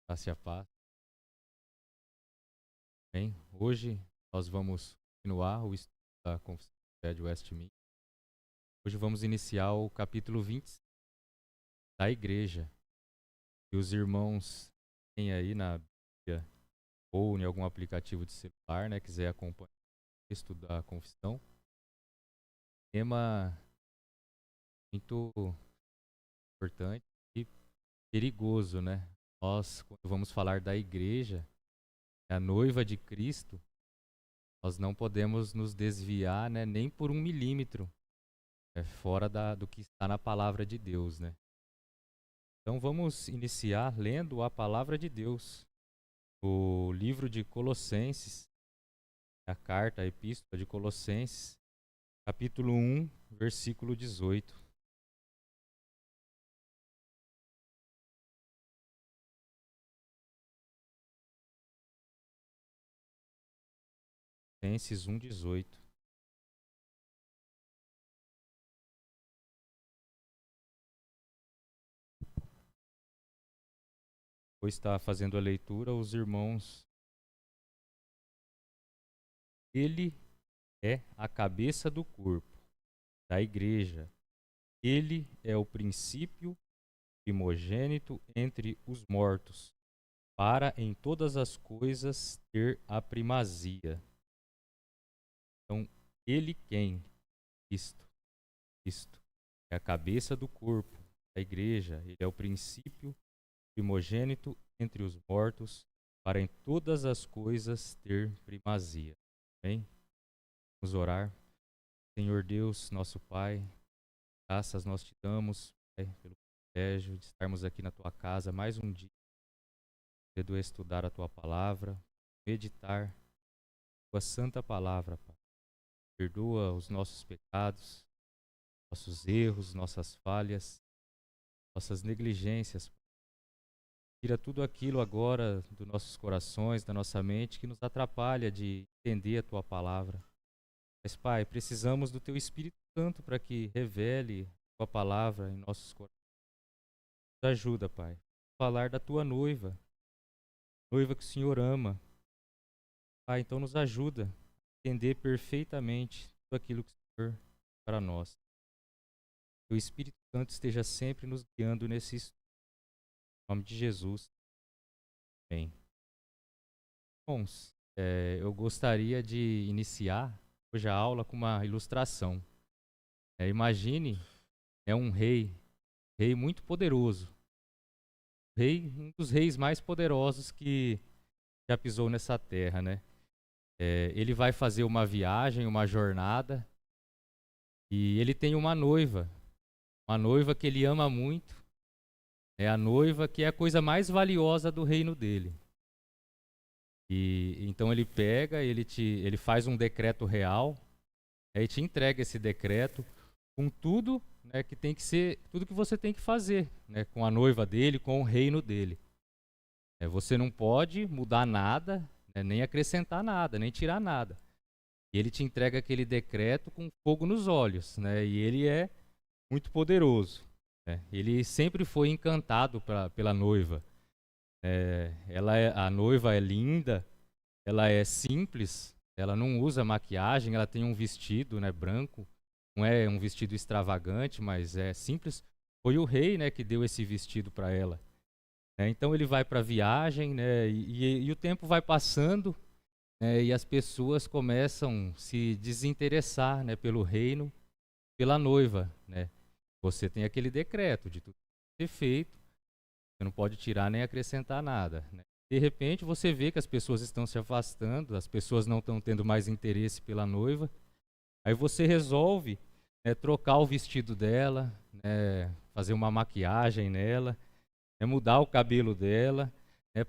Graça e a paz. Bem, hoje nós vamos continuar o estudo da Confissão de Fé de Westminster. Hoje vamos iniciar o capítulo 25 da Igreja. E os irmãos têm aí na Bíblia ou em algum aplicativo de celular, quiser acompanhar o texto da Confissão. Tema muito importante e perigoso, Nós, quando vamos falar da Igreja, a noiva de Cristo, nós não podemos nos desviar, nem por 1 milímetro, fora do que está na palavra de Deus, Então vamos iniciar lendo a palavra de Deus. O livro de Colossenses, a carta, a epístola de Colossenses, capítulo 1, versículo 18. Colossenses 1, 18. Depois está fazendo a leitura, os irmãos. Ele é a cabeça do corpo, da igreja. Ele é o princípio primogênito entre os mortos, para em todas as coisas ter a primazia. Então, ele quem? Cristo é a cabeça do corpo, da igreja. Ele é o princípio primogênito entre os mortos, para em todas as coisas ter primazia. Amém? Vamos orar. Senhor Deus, nosso Pai, graças nós te damos, Pai, pelo privilégio de estarmos aqui na tua casa mais um dia, poder estudar a tua palavra, meditar a tua santa palavra, Pai. Perdoa os nossos pecados, nossos erros, nossas falhas, nossas negligências. Tira tudo aquilo agora dos nossos corações, da nossa mente, que nos atrapalha de entender a tua palavra. Mas, Pai, precisamos do teu Espírito Santo para que revele a tua palavra em nossos corações. Nos ajuda, Pai, a falar da tua noiva, noiva que o Senhor ama. Pai, então nos ajuda a entender perfeitamente tudo aquilo que o Senhor tem para nós. Que o Espírito Santo esteja sempre nos guiando nesse estudo. Em nome de Jesus. Amém. Bons, eu gostaria de iniciar hoje a aula com uma ilustração. Imagine, um rei muito poderoso, um dos reis mais poderosos que já pisou nessa terra, ele vai fazer uma viagem, uma jornada, e ele tem uma noiva que ele ama muito, é a noiva que é a coisa mais valiosa do reino dele. E então ele pega, ele faz um decreto real, aí te entrega esse decreto com tudo, que tem que ser, tudo que você tem que fazer, com a noiva dele, com o reino dele. Você não pode mudar nada, nem acrescentar nada, nem tirar nada. E ele te entrega aquele decreto com fogo nos olhos, e ele é muito poderoso. Ele sempre foi encantado pela noiva. A noiva é linda, ela é simples, ela não usa maquiagem, ela tem um vestido, branco, não é um vestido extravagante, mas é simples. Foi o rei, que deu esse vestido para ela. Então ele vai para a viagem, e o tempo vai passando, e as pessoas começam a se desinteressar, pelo reino, pela noiva. Você tem aquele decreto de tudo ser feito, você não pode tirar nem acrescentar nada. De repente você vê que as pessoas estão se afastando, as pessoas não estão tendo mais interesse pela noiva. Aí você resolve trocar o vestido dela, fazer uma maquiagem nela, mudar o cabelo dela,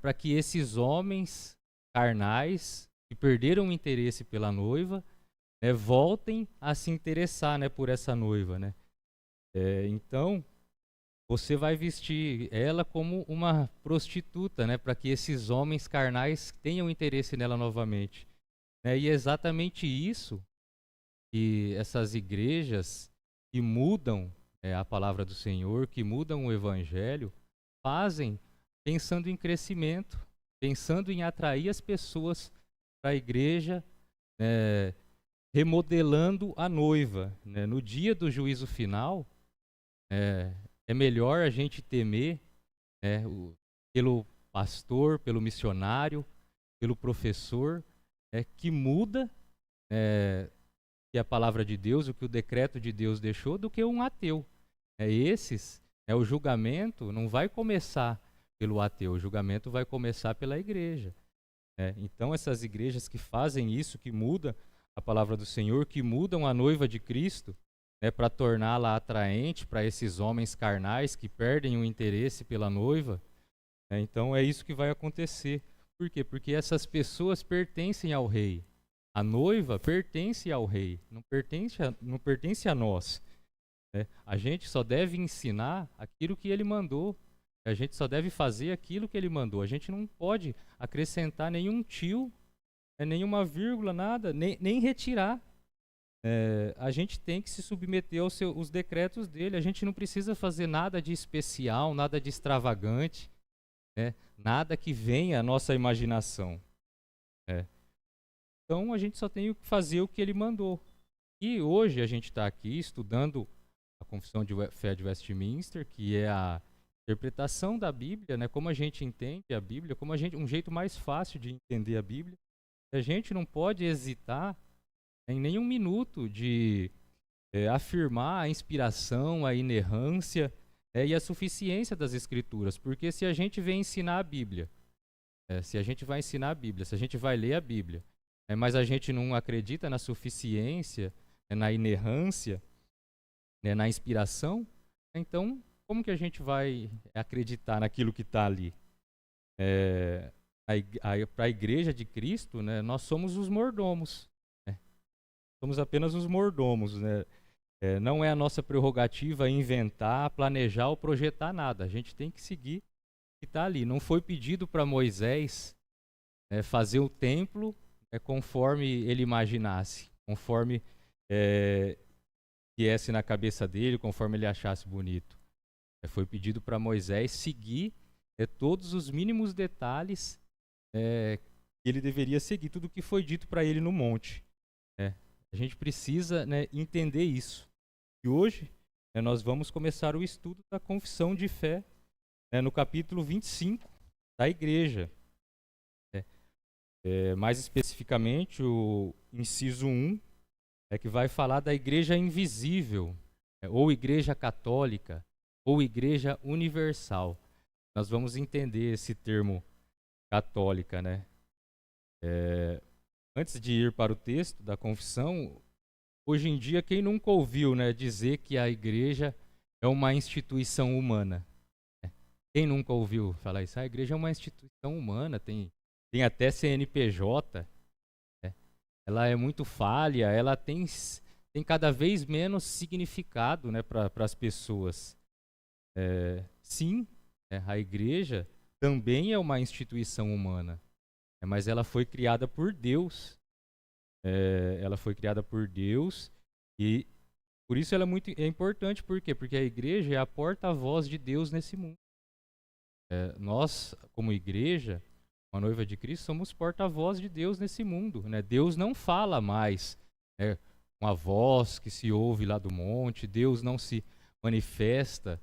para que esses homens carnais que perderam o interesse pela noiva, voltem a se interessar, por essa noiva, então você vai vestir ela como uma prostituta, para que esses homens carnais tenham interesse nela novamente. E é exatamente isso que essas igrejas que mudam a palavra do Senhor, que mudam o evangelho, fazem pensando em crescimento, pensando em atrair as pessoas para a igreja, remodelando a noiva. Né? No dia do juízo final, é melhor a gente temer pelo pastor, pelo missionário, pelo professor, que muda que a palavra de Deus, o que o decreto de Deus deixou, do que um ateu. O julgamento não vai começar pelo ateu, o julgamento vai começar pela igreja. Então, essas igrejas que fazem isso, que mudam a palavra do Senhor, que mudam a noiva de Cristo, para torná-la atraente para esses homens carnais que perdem o interesse pela noiva, então é isso que vai acontecer. Por quê? Porque essas pessoas pertencem ao rei. A noiva pertence ao rei, não pertence a nós. A gente só deve ensinar aquilo que ele mandou. A gente só deve fazer aquilo que ele mandou. A gente não pode acrescentar nenhum tio, nenhuma vírgula, nada, nem retirar. A gente tem que se submeter aos decretos dele. A gente não precisa fazer nada de especial, nada de extravagante, nada que venha à nossa imaginação. Então a gente só tem que fazer o que ele mandou. E hoje a gente está aqui estudando a Confissão de Fé de Westminster, que é a interpretação da Bíblia, como a gente entende a Bíblia, um jeito mais fácil de entender a Bíblia. A gente não pode hesitar em nenhum minuto de afirmar a inspiração, a inerrância e a suficiência das Escrituras, porque se a gente vem ensinar a Bíblia, se a gente vai ensinar a Bíblia, se a gente vai ler a Bíblia, mas a gente não acredita na suficiência, na inerrância, na inspiração, então como que a gente vai acreditar naquilo que está ali? Para a igreja de Cristo, nós somos os mordomos. Somos apenas os mordomos. Não é a nossa prerrogativa inventar, planejar ou projetar nada. A gente tem que seguir o que está ali. Não foi pedido para Moisés fazer o templo conforme ele imaginasse, conforme viesse na cabeça dele, conforme ele achasse bonito. Foi pedido para Moisés seguir todos os mínimos detalhes que ele deveria seguir, tudo o que foi dito para ele no monte. A gente precisa entender isso. E hoje nós vamos começar o estudo da Confissão de Fé no capítulo 25 da igreja. Mais especificamente, o inciso 1 que vai falar da igreja invisível, ou igreja católica, ou igreja universal. Nós vamos entender esse termo católica, Antes de ir para o texto da confissão, hoje em dia, quem nunca ouviu dizer que a igreja é uma instituição humana? Quem nunca ouviu falar isso? A igreja é uma instituição humana, tem até CNPJ, ela é muito falha, ela tem cada vez menos significado para as pessoas. Sim, a igreja também é uma instituição humana, mas ela foi criada por Deus. Ela foi criada por Deus e por isso ela é importante. Por quê? Porque a igreja é a porta-voz de Deus nesse mundo. Nós, como igreja, a noiva de Cristo, somos porta-voz de Deus nesse mundo. Deus não fala mais com a voz que se ouve lá do monte, Deus não se manifesta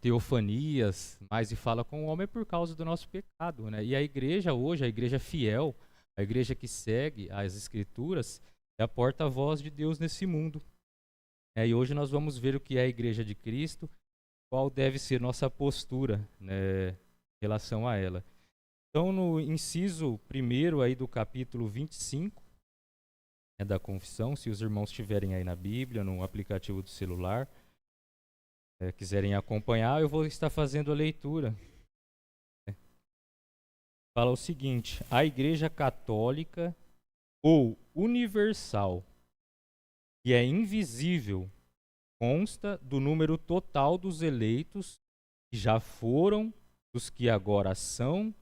teofanias, mas e fala com o homem por causa do nosso pecado. E a igreja hoje, a igreja fiel, a igreja que segue as Escrituras, é a porta-voz de Deus nesse mundo. E hoje nós vamos ver o que é a igreja de Cristo, qual deve ser nossa postura em relação a ela. Então, no inciso 1 aí do capítulo 25 da confissão, se os irmãos estiverem aí na Bíblia, no aplicativo do celular, quiserem acompanhar, eu vou estar fazendo a leitura. Fala o seguinte: a Igreja Católica ou Universal, que é invisível, consta do número total dos eleitos que já foram, dos que agora são,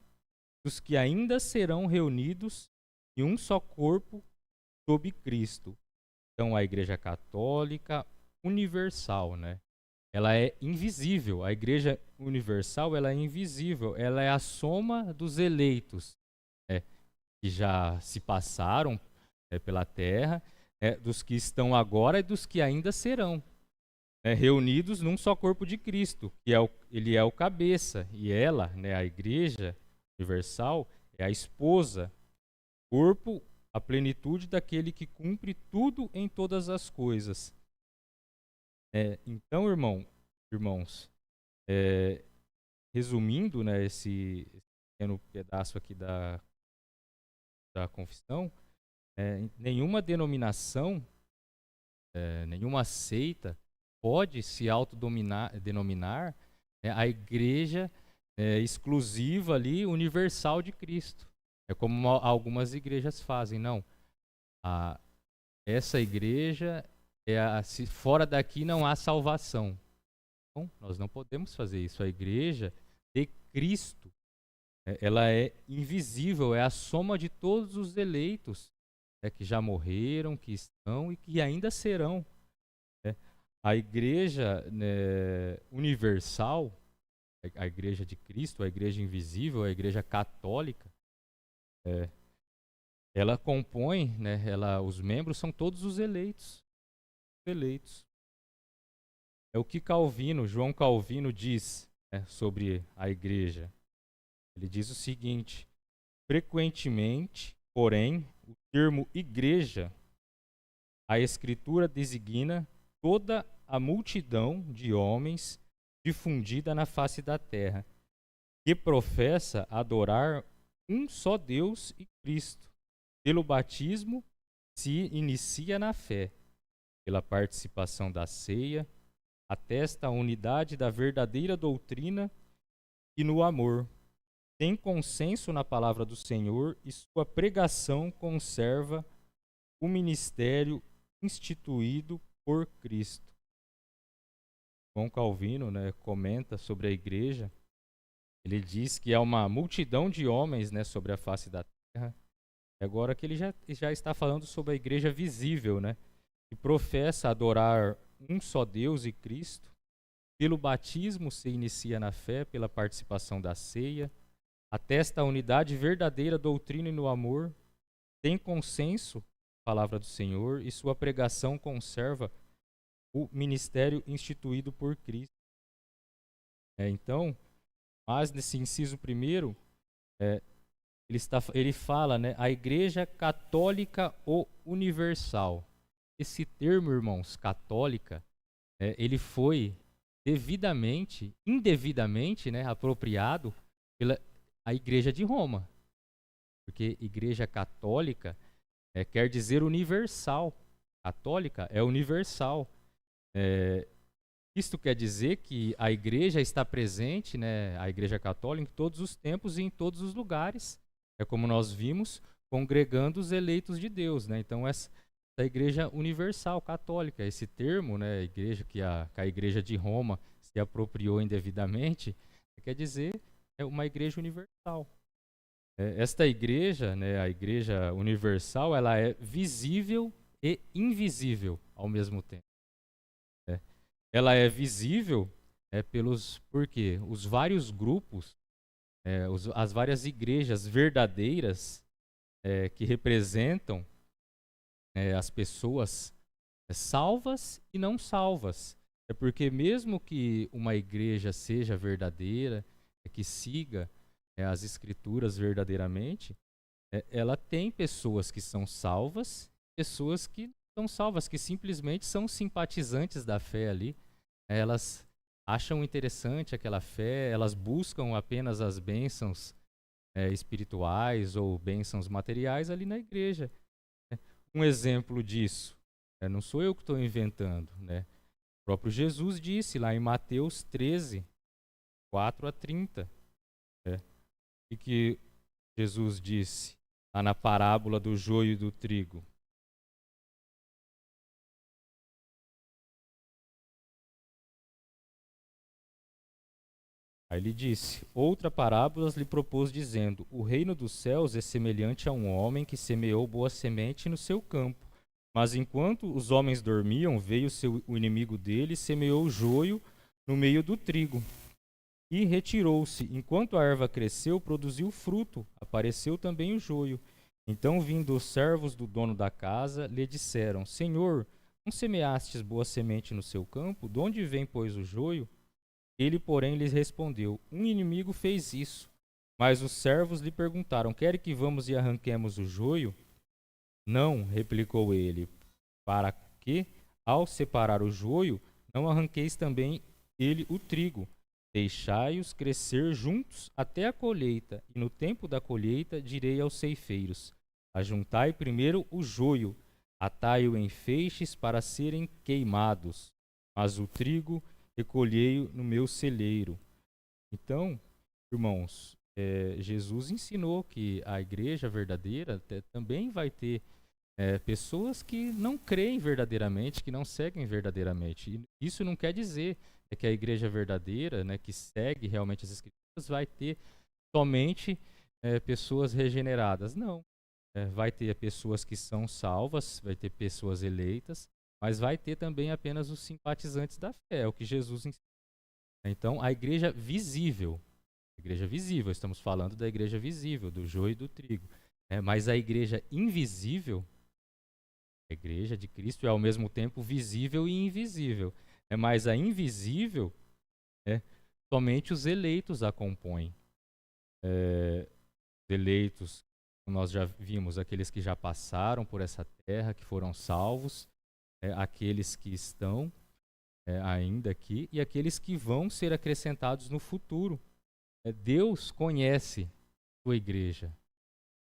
dos que ainda serão reunidos em um só corpo sob Cristo. Então, a Igreja Católica Universal, ela é invisível. A igreja universal, ela é invisível. Ela é a soma dos eleitos, né, que já se passaram, pela terra, dos que estão agora e dos que ainda serão, né, reunidos num só corpo de Cristo, que ele é o cabeça, e ela, né, a igreja universal, é a esposa, corpo, a plenitude daquele que cumpre tudo em todas as coisas. Então, irmãos, resumindo, né, esse pequeno pedaço aqui da confissão, nenhuma denominação, nenhuma seita pode se autodenominar a igreja exclusiva ali, universal de Cristo. É como algumas igrejas fazem. Não. Essa igreja, se fora daqui não há salvação. Então, nós não podemos fazer isso. A igreja de Cristo, ela é invisível, é a soma de todos os eleitos que já morreram, que estão e que ainda serão. A igreja, né, universal, a igreja de Cristo, a igreja invisível, a igreja católica, ela compõe, né, os membros são todos os eleitos. É o que João Calvino diz, né, sobre a igreja. Ele diz o seguinte: frequentemente, porém, o termo igreja, a Escritura designa toda a multidão de homens difundida na face da terra, que professa adorar um só Deus e Cristo. Pelo batismo se inicia na fé, pela participação da ceia, atesta a unidade da verdadeira doutrina e no amor. Tem consenso na palavra do Senhor e sua pregação conserva o ministério instituído por Cristo. João Calvino, né, comenta sobre a igreja. Ele diz que é uma multidão de homens, né, sobre a face da terra. Agora que ele já está falando sobre a igreja visível, né, que professa adorar um só Deus e Cristo. Pelo batismo se inicia na fé, pela participação da ceia, atesta a unidade verdadeira, doutrina e no amor, tem consenso, palavra do Senhor, e sua pregação conserva o ministério instituído por Cristo. Então, mas nesse inciso primeiro, ele fala, né, a Igreja Católica ou Universal. Esse termo, irmãos, católica, ele foi indevidamente, né, apropriado pela a Igreja de Roma. Porque Igreja Católica quer dizer universal. Católica é universal. Isto quer dizer que a igreja está presente, né, a Igreja Católica, em todos os tempos e em todos os lugares. É como nós vimos, congregando os eleitos de Deus, né? Então, essa igreja universal, católica, esse termo, né, igreja que a Igreja de Roma se apropriou indevidamente, quer dizer uma igreja universal. Esta igreja, né, a Igreja Universal, ela é visível e invisível ao mesmo tempo. Ela é visível porque os vários grupos, as várias igrejas verdadeiras que representam as pessoas salvas e não salvas. É porque mesmo que uma igreja seja verdadeira, que siga as escrituras verdadeiramente, ela tem pessoas que são salvas, pessoas que não são salvas, que simplesmente são simpatizantes da fé ali. Elas acham interessante aquela fé, elas buscam apenas as bênçãos espirituais ou bênçãos materiais ali na igreja. Um exemplo disso, não sou eu que estou inventando, né? O próprio Jesus disse lá em Mateus 13, 4 a 30. O que Jesus disse lá na parábola do joio e do trigo? Aí ele disse: outra parábola lhe propôs, dizendo: o reino dos céus é semelhante a um homem que semeou boa semente no seu campo. Mas enquanto os homens dormiam, veio o inimigo dele e semeou o joio no meio do trigo. E retirou-se. Enquanto a erva cresceu, produziu fruto. Apareceu também o joio. Então, vindo os servos do dono da casa, lhe disseram: Senhor, não semeastes boa semente no seu campo? De onde vem, pois, o joio? Ele, porém, lhes respondeu: Um inimigo fez isso. Mas os servos lhe perguntaram: Quer que vamos e arranquemos o joio? Não, replicou ele, para que, ao separar o joio, não arranqueis também ele o trigo. Deixai-os crescer juntos até a colheita, e no tempo da colheita direi aos ceifeiros: Ajuntai primeiro o joio, atai-o em feixes para serem queimados, mas o trigo recolhei-o no meu celeiro. Então, irmãos, Jesus ensinou que a igreja verdadeira também vai ter pessoas que não creem verdadeiramente, que não seguem verdadeiramente. E isso não quer dizer que a igreja verdadeira, né, que segue realmente as escrituras, vai ter somente pessoas regeneradas. Não. Vai ter pessoas que são salvas, vai ter pessoas eleitas, mas vai ter também apenas os simpatizantes da fé, é o que Jesus ensina. Então, a igreja visível, estamos falando da igreja visível, do joio e do trigo. Mas a igreja invisível, a igreja de Cristo é ao mesmo tempo visível e invisível. Mas a invisível, somente os eleitos a compõem. Os eleitos, nós já vimos, aqueles que já passaram por essa terra, que foram salvos, aqueles que estão ainda aqui e aqueles que vão ser acrescentados no futuro. Deus conhece sua igreja.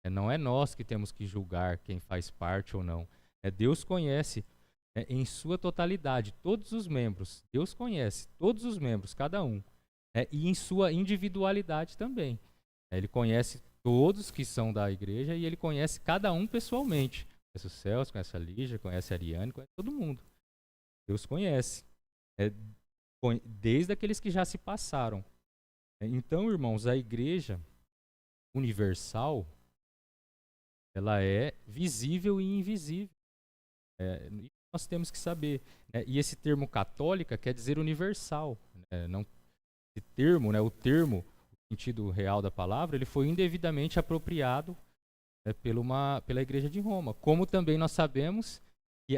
Não é nós que temos que julgar quem faz parte ou não. Deus conhece em sua totalidade todos os membros. Deus conhece todos os membros, cada um. E em sua individualidade também. Ele conhece todos que são da igreja e ele conhece cada um pessoalmente. Conhece o Celso, conhece a Lígia, conhece a Ariane, conhece todo mundo. Deus conhece. Desde aqueles que já se passaram. Então, irmãos, a igreja universal, ela é visível e invisível. Nós temos que saber. E esse termo católica quer dizer universal. Não, esse termo, o termo, o sentido real da palavra, ele foi indevidamente apropriado pela Igreja de Roma. Como também nós sabemos que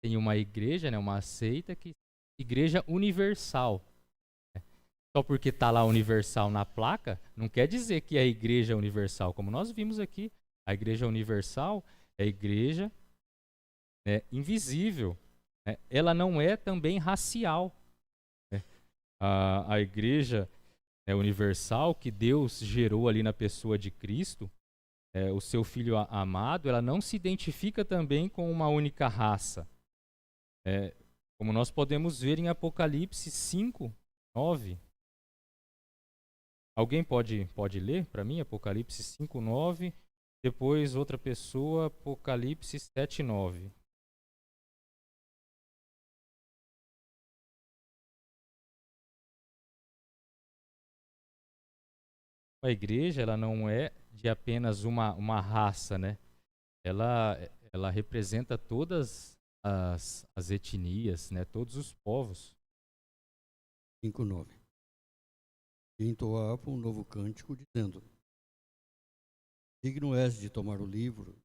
tem uma igreja, uma seita, que é Igreja Universal. Só porque está lá universal na placa, não quer dizer que é a Igreja Universal. Como nós vimos aqui, a Igreja Universal é a igreja invisível. Ela não é também racial. A Igreja Universal que Deus gerou ali na pessoa de Cristo, o seu Filho amado, ela não se identifica também com uma única raça. Como nós podemos ver em Apocalipse 5, 9. Alguém pode ler para mim Apocalipse 5, 9? Depois outra pessoa, Apocalipse 7, 9. A igreja, ela não é de apenas uma raça, né? Ela representa todas as etnias, né? Todos os povos. 5:9. E entoava um novo cântico, dizendo: Digno és de tomar o livro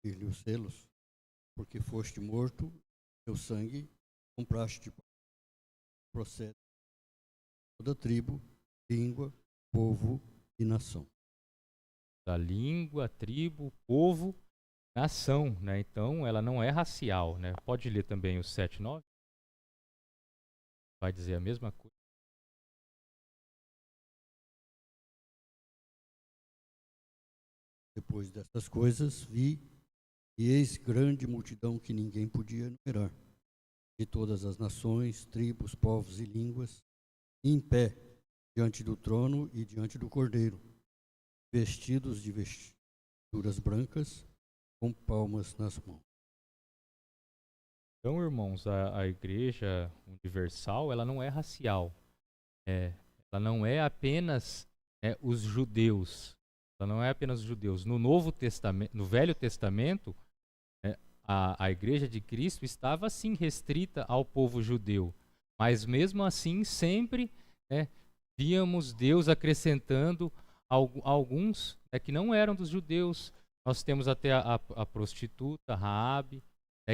e lhe os selos, porque foste morto, teu sangue compraste de procede toda tribo, língua, povo e nação. Da língua, tribo, povo, nação, né? Então, ela não é racial, né? Pode ler também o 7, 9? Vai dizer a mesma coisa. Depois destas coisas, vi, e eis grande multidão que ninguém podia enumerar, de todas as nações, tribos, povos e línguas, em pé, diante do trono e diante do Cordeiro, vestidos de vestiduras brancas, com palmas nas mãos. Então, irmãos, a Igreja Universal, ela não é racial. Ela não é apenas os judeus. Ela não é apenas os judeus. No Novo Testamento, no Velho Testamento, a Igreja de Cristo estava sim restrita ao povo judeu. Mas mesmo assim, sempre, né, víamos Deus acrescentando alguns, né, que não eram dos judeus. Nós temos até a prostituta, Raabe,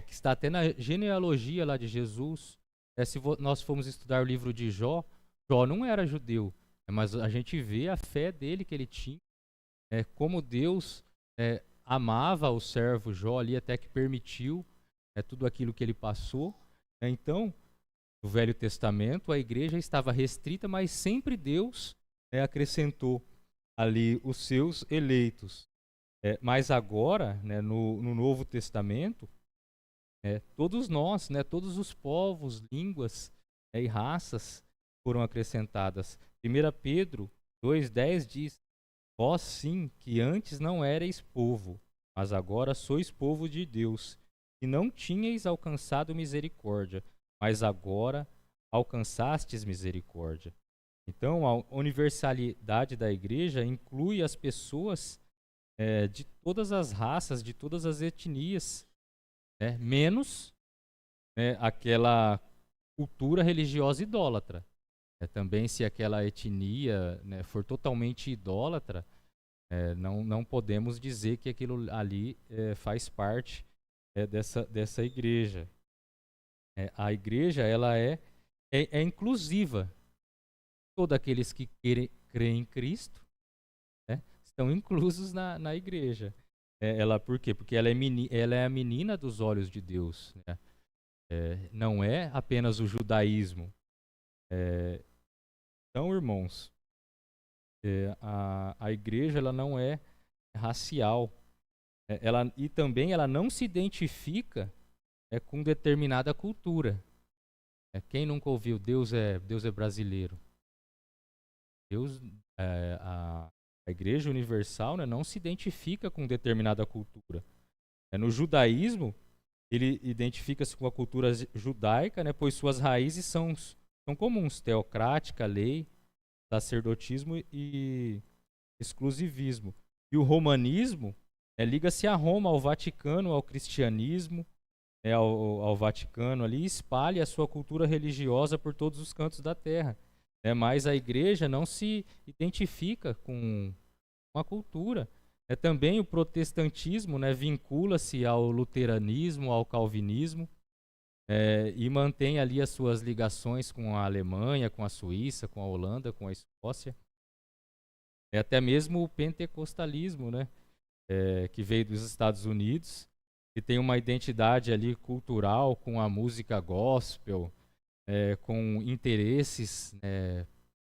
que está até na genealogia lá de Jesus. Se nós formos estudar o livro de Jó, Jó não era judeu, mas a gente vê a fé dele que ele tinha, como Deus amava o servo Jó ali, até que permitiu tudo aquilo que ele passou. Então, no Velho Testamento, a igreja estava restrita, mas sempre Deus acrescentou ali os seus eleitos. Mas agora, né, no Novo Testamento, todos nós, né, todos os povos, línguas e raças foram acrescentadas. 1 Pedro 2,10 diz: vós sim, que antes não erais povo, mas agora sois povo de Deus, e não tinhais alcançado misericórdia, mas agora alcançastes misericórdia. Então, a universalidade da igreja inclui as pessoas de todas as raças, de todas as etnias, né, menos aquela cultura religiosa idólatra. Também, se aquela etnia, né, for totalmente idólatra, não podemos dizer que aquilo ali faz parte dessa igreja. A igreja ela é inclusiva. Todos aqueles que creem em Cristo, né, estão inclusos na igreja. Por quê? Porque ela é a menina dos olhos de Deus. Né? Não é apenas o judaísmo. Então, irmãos, a igreja ela não é racial. E também ela não se identifica com determinada cultura. Quem nunca ouviu Deus é brasileiro? Deus, a Igreja Universal, né, não se identifica com determinada cultura. No judaísmo, ele identifica-se com a cultura judaica, né, pois suas raízes são comuns: teocrática, lei, sacerdotismo e exclusivismo. E o romanismo liga-se a Roma, ao Vaticano, ao cristianismo, ao Vaticano ali, e espalha a sua cultura religiosa por todos os cantos da terra. Mas a igreja não se identifica com a cultura. Também o protestantismo, né, vincula-se ao luteranismo, ao calvinismo, e mantém ali as suas ligações com a Alemanha, com a Suíça, com a Holanda, com a Escócia. Até mesmo o pentecostalismo, né, que veio dos Estados Unidos, que tem uma identidade ali cultural com a música gospel, com interesses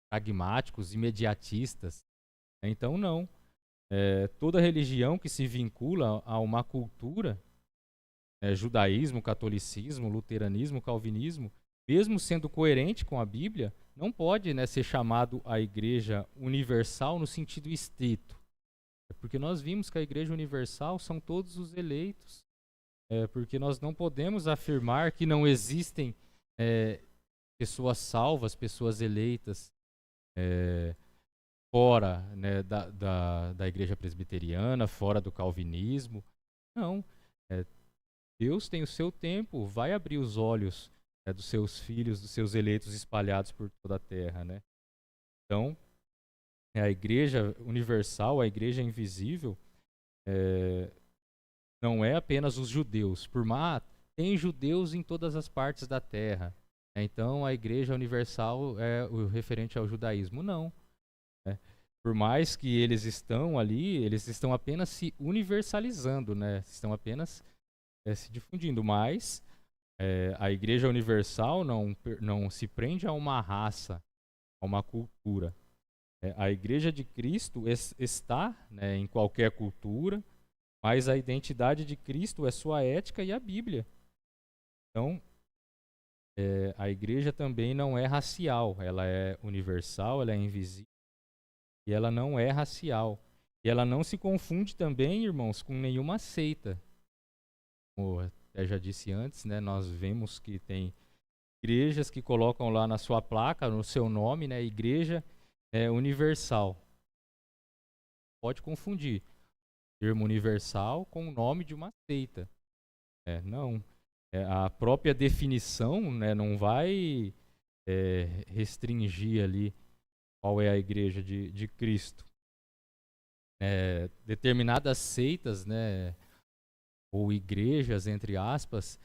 pragmáticos, imediatistas. Então, não. Toda religião que se vincula a uma cultura, judaísmo, catolicismo, luteranismo, calvinismo, mesmo sendo coerente com a Bíblia, não pode, né, ser chamado a igreja universal no sentido estrito. Porque nós vimos que a igreja universal são todos os eleitos. Porque nós não podemos afirmar que não existem pessoas salvas, pessoas eleitas fora, né, da igreja presbiteriana, fora do calvinismo. Não. Deus tem o seu tempo, vai abrir os olhos dos seus filhos, dos seus eleitos espalhados por toda a terra. Né? Então, a igreja universal, a igreja invisível, não é apenas os judeus. Tem judeus em todas as partes da terra. Então, a igreja universal é o referente ao judaísmo. Não. Por mais que eles estão ali, eles estão apenas se universalizando, né? Estão apenas se difundindo. Mas a igreja universal não se prende a uma raça, a uma cultura. A igreja de Cristo está, né, em qualquer cultura, mas a identidade de Cristo é sua ética e a Bíblia. Então, a igreja também não é racial, ela é universal, ela é invisível e ela não é racial. E ela não se confunde também, irmãos, com nenhuma seita. Como eu já disse antes, né, nós vemos que tem igrejas que colocam lá na sua placa, no seu nome, né, Igreja Universal. Pode confundir termo universal com o nome de uma seita. Não. A própria definição, né, não vai restringir ali qual é a igreja de Cristo. Determinadas seitas, né, ou igrejas, entre aspas,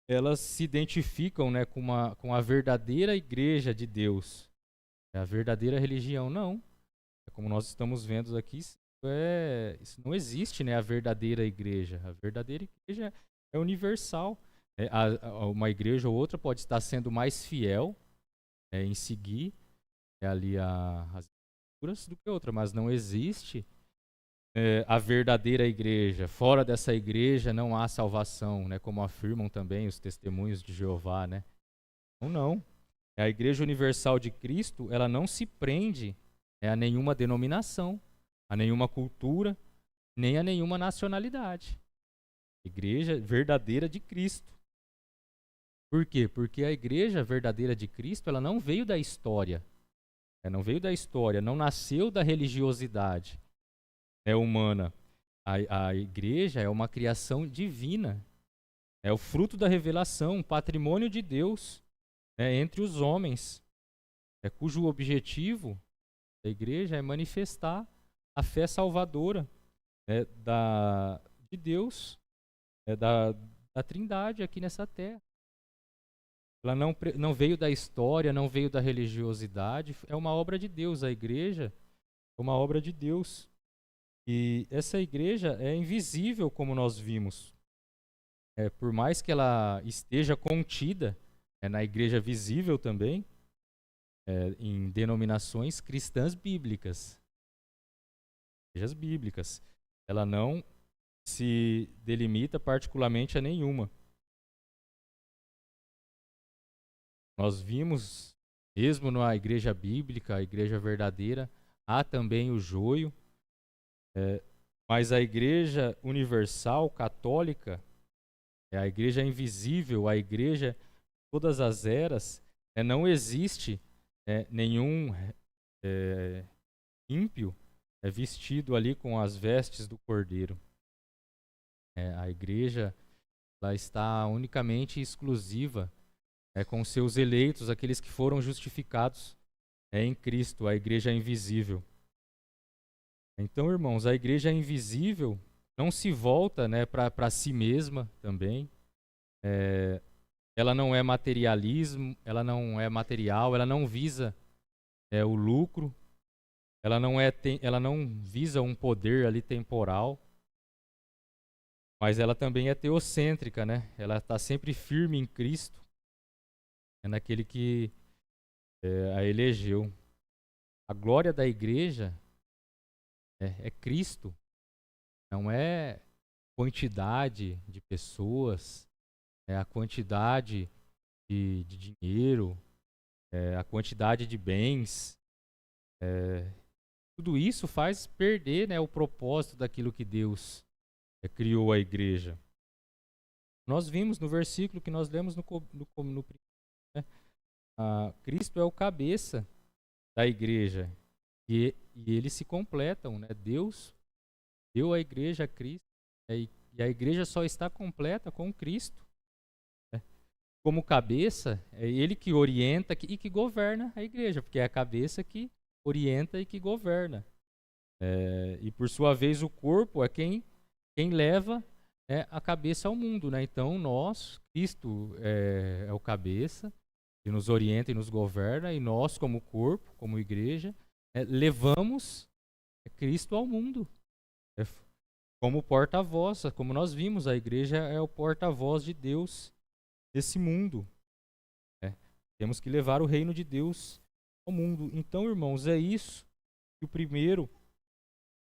elas se identificam, né, com a verdadeira igreja de Deus, a verdadeira religião. Não, como nós estamos vendo aqui, isso não existe, né, a verdadeira igreja. A verdadeira igreja é universal. Uma igreja ou outra pode estar sendo mais fiel em seguir ali as escrituras do que outra, mas não existe a verdadeira igreja. Fora dessa igreja não há salvação, né, como afirmam também os testemunhos de Jeová, né? Não. A igreja universal de Cristo, ela não se prende a nenhuma denominação, a nenhuma cultura, nem a nenhuma nacionalidade. Igreja verdadeira de Cristo. Por quê? Porque a igreja verdadeira de Cristo, ela não veio da história. Não veio da história, não nasceu da religiosidade humana. A igreja é uma criação divina. É o fruto da revelação, um patrimônio de Deus entre os homens, cujo objetivo da igreja é manifestar a fé salvadora de Deus, da Trindade aqui nessa terra. Ela não veio da história, não veio da religiosidade, é uma obra de Deus. A igreja é uma obra de Deus. E essa igreja é invisível, como nós vimos. Por mais que ela esteja contida na igreja visível também, em denominações cristãs bíblicas. Igrejas bíblicas. Ela não se delimita particularmente a nenhuma. Nós vimos, mesmo na igreja bíblica, a igreja verdadeira, há também o joio, mas a igreja universal, católica, a igreja invisível, a igreja de todas as eras, não existe nenhum ímpio vestido ali com as vestes do Cordeiro. A igreja ela está unicamente exclusiva com seus eleitos, aqueles que foram justificados em Cristo, a igreja invisível. Então, irmãos, a igreja invisível não se volta para si mesma também. Ela não é materialismo, ela não é material, ela não visa o lucro, ela não visa um poder ali temporal, mas ela também é teocêntrica, né? Ela está sempre firme em Cristo. É naquele que a elegeu. A glória da igreja é Cristo, não é quantidade de pessoas, é a quantidade de dinheiro, a quantidade de bens. Tudo isso faz perder o propósito daquilo que Deus criou a igreja. Nós vimos no versículo que nós lemos no Cristo é o cabeça da igreja e eles se completam, né? Deus deu a igreja a Cristo e a igreja só está completa com Cristo. Como cabeça, é Ele que orienta e que governa a igreja, porque é a cabeça que orienta e que governa. E por sua vez o corpo é quem leva a cabeça ao mundo, né? Então Cristo é o cabeça, que nos orienta e nos governa, e nós, como corpo, como igreja, levamos Cristo ao mundo. Como porta-voz, como nós vimos, a igreja é o porta-voz de Deus nesse mundo. Temos que levar o reino de Deus ao mundo. Então, irmãos, é isso que o primeiro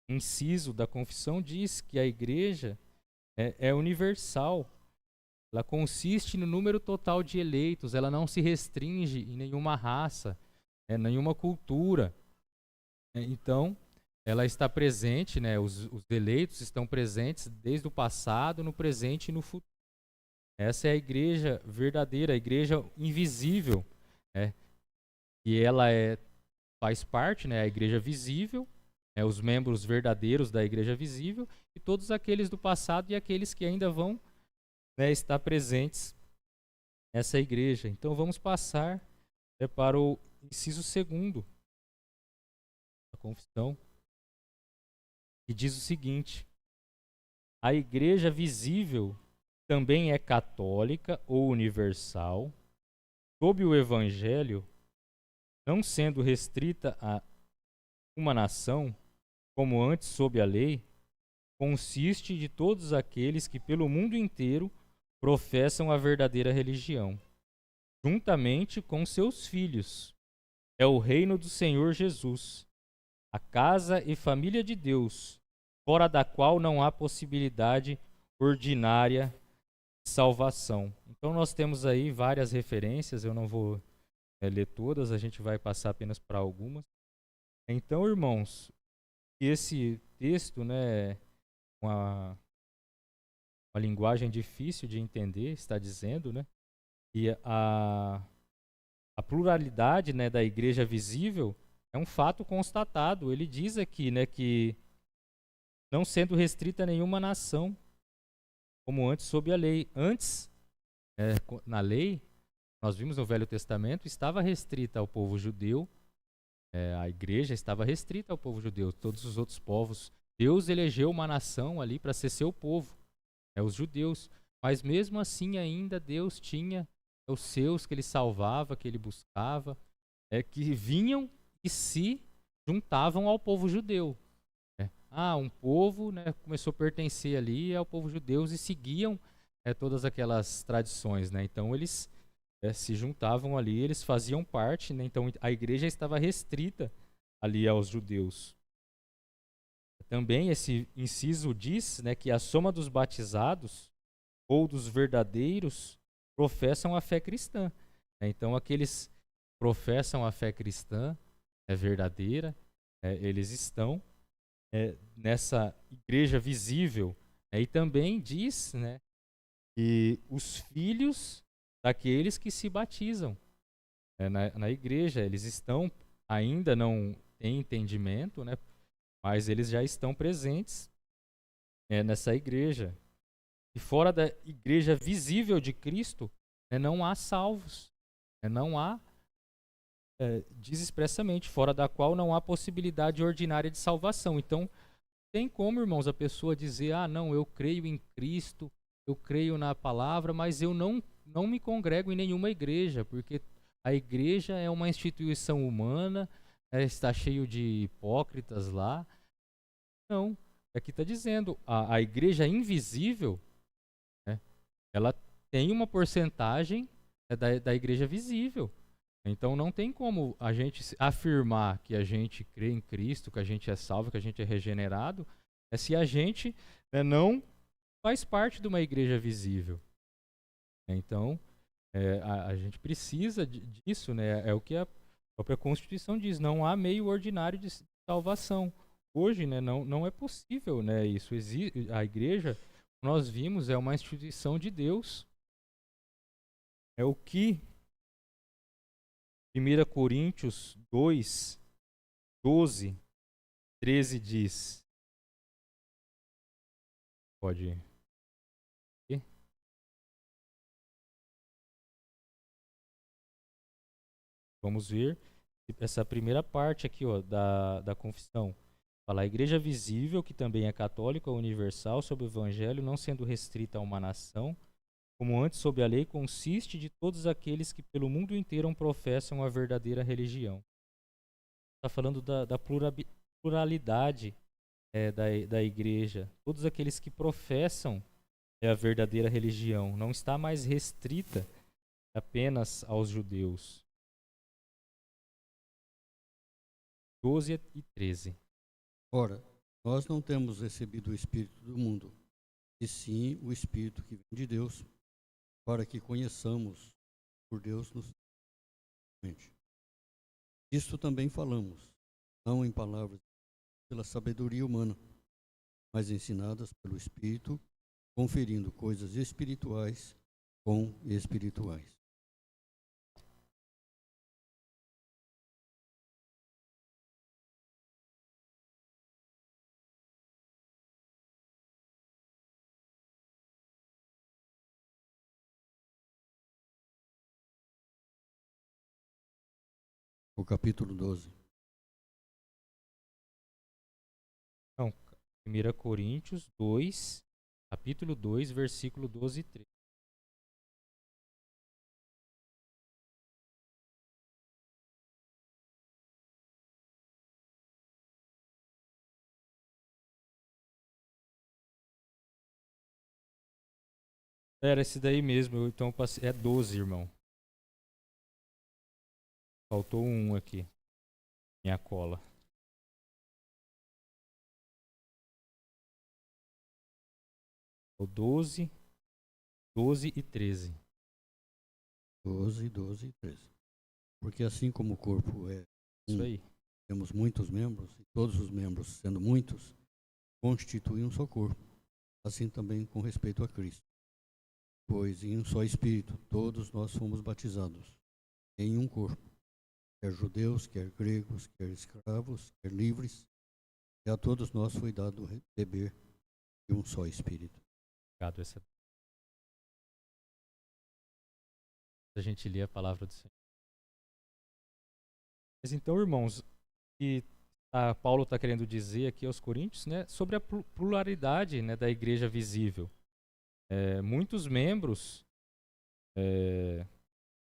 inciso da confissão diz, que a igreja é universal. Ela consiste no número total de eleitos, ela não se restringe em nenhuma raça, nenhuma cultura. Então, ela está presente, os eleitos estão presentes desde o passado, no presente e no futuro. Essa é a igreja verdadeira, a igreja invisível. E ela faz parte, a igreja visível, os membros verdadeiros da igreja visível, e todos aqueles do passado e aqueles que ainda vão estar presentes essa igreja. Então vamos passar para o inciso segundo da confissão, que diz o seguinte: a igreja visível também é católica ou universal, sob o evangelho, não sendo restrita a uma nação, como antes sob a lei, consiste de todos aqueles que pelo mundo inteiro professam a verdadeira religião, juntamente com seus filhos. É o reino do Senhor Jesus, a casa e família de Deus, fora da qual não há possibilidade ordinária de salvação. Então nós temos aí várias referências, eu não vou ler todas, a gente vai passar apenas para algumas. Então, irmãos, esse texto, né, uma linguagem difícil de entender, está dizendo, né, que a pluralidade, né, da igreja visível é um fato constatado. Ele diz aqui, né, que não sendo restrita a nenhuma nação, como antes sob a lei. Antes, na lei, nós vimos no Velho Testamento, estava restrita ao povo judeu, a igreja estava restrita ao povo judeu. Todos os outros povos, Deus elegeu uma nação ali para ser seu povo, os judeus. Mas mesmo assim ainda Deus tinha os seus que ele salvava, que ele buscava, que vinham e se juntavam ao povo judeu. Um povo, né, começou a pertencer ali ao povo judeu e seguiam todas aquelas tradições, né? Então eles se juntavam ali, eles faziam parte, né? Então a igreja estava restrita ali aos judeus. Também esse inciso diz, né, que a soma dos batizados ou dos verdadeiros professam a fé cristã. Então aqueles que professam a fé cristã verdadeira, eles estão nessa igreja visível. E também diz, né, que os filhos daqueles que se batizam na igreja, eles estão, ainda não têm entendimento, né, mas eles já estão presentes nessa igreja. E fora da igreja visível de Cristo, não há salvos, não há, diz expressamente, fora da qual não há possibilidade ordinária de salvação. Então, tem como, irmãos, a pessoa dizer, não, eu creio em Cristo, eu creio na palavra, mas eu não me congrego em nenhuma igreja, porque a igreja é uma instituição humana, está cheio de hipócritas lá. Não, aqui está dizendo, a igreja invisível, ela tem uma porcentagem da igreja visível. Então não tem como a gente afirmar que a gente crê em Cristo, que a gente é salvo, que a gente é regenerado, se a gente não faz parte de uma igreja visível. Então a gente precisa disso, né? É o que a própria Constituição diz, não há meio ordinário de salvação. Hoje, né, não é possível, né, isso. A igreja, nós vimos, é uma instituição de Deus. É o que 1 Coríntios 2, 12, 13 diz. Pode ir. Vamos ver essa primeira parte aqui, ó, da confissão. Fala, a igreja visível, que também é católica, universal, sob o evangelho, não sendo restrita a uma nação, como antes sob a lei, consiste de todos aqueles que pelo mundo inteiro professam a verdadeira religião. Está falando da pluralidade da igreja. Todos aqueles que professam a verdadeira religião. Não está mais restrita apenas aos judeus. 12 e 13. Ora, nós não temos recebido o Espírito do mundo, e sim o Espírito que vem de Deus, para que conheçamos por Deus nos mente. Isto também falamos, não em palavras pela sabedoria humana, mas ensinadas pelo Espírito, conferindo coisas espirituais com espirituais. o capítulo 12. Não, 1 Coríntios 2, capítulo 2, versículo 12 e 13. Era esse daí mesmo, então eu passei, é 12, irmão. Faltou um aqui, minha cola. O 12, 12 e 13. 12, 12 e 13. Porque assim como o corpo é Isso aí. temos muitos membros, e todos os membros, sendo muitos, constituem um só corpo. Assim também com respeito a Cristo. Pois em um só Espírito todos nós fomos batizados em um corpo, quer judeus, quer gregos, quer escravos, quer livres, e a todos nós foi dado beber de um só Espírito. Obrigado, essa. A gente lê a palavra do Senhor. Mas então, irmãos, que Paulo está querendo dizer aqui aos Coríntios, né, sobre a pluralidade, né, da igreja visível. Muitos membros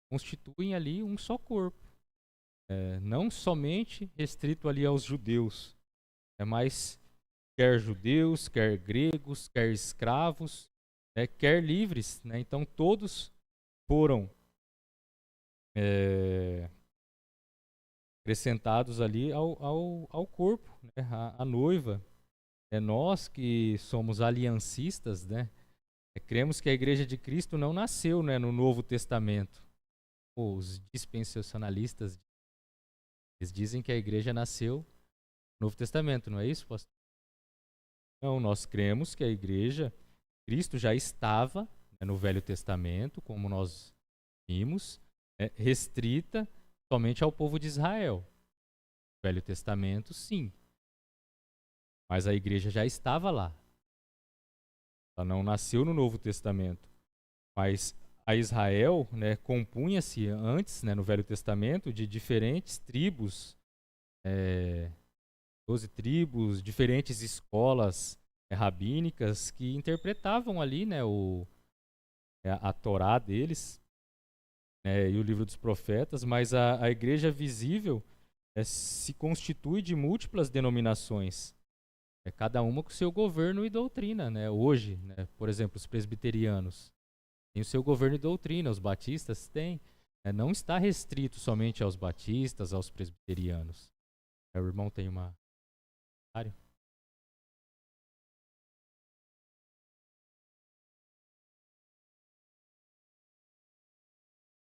constituem ali um só corpo. Não somente restrito ali aos judeus, mas quer judeus, quer gregos, quer escravos, quer livres. Né? Então todos foram acrescentados ali ao corpo, né? A noiva. Nós que somos aliancistas, né? Cremos que a Igreja de Cristo não nasceu, né, no Novo Testamento. Os dispensacionalistas, eles dizem que a Igreja nasceu no Novo Testamento, não é isso, pastor? Não, nós cremos que a Igreja, Cristo já estava, né, no Velho Testamento, como nós vimos, restrita somente ao povo de Israel. No Velho Testamento, sim. Mas a Igreja já estava lá. Ela não nasceu no Novo Testamento, mas a Israel, né, compunha-se antes, né, no Velho Testamento, de diferentes tribos, 12 tribos, diferentes escolas rabínicas que interpretavam ali, né, a Torá deles, e o livro dos profetas, mas a igreja visível se constitui de múltiplas denominações. Cada uma com seu governo e doutrina, né? Hoje, né? Por exemplo, os presbiterianos têm o seu governo e doutrina, os batistas têm. Não está restrito somente aos batistas, aos presbiterianos. O irmão tem uma...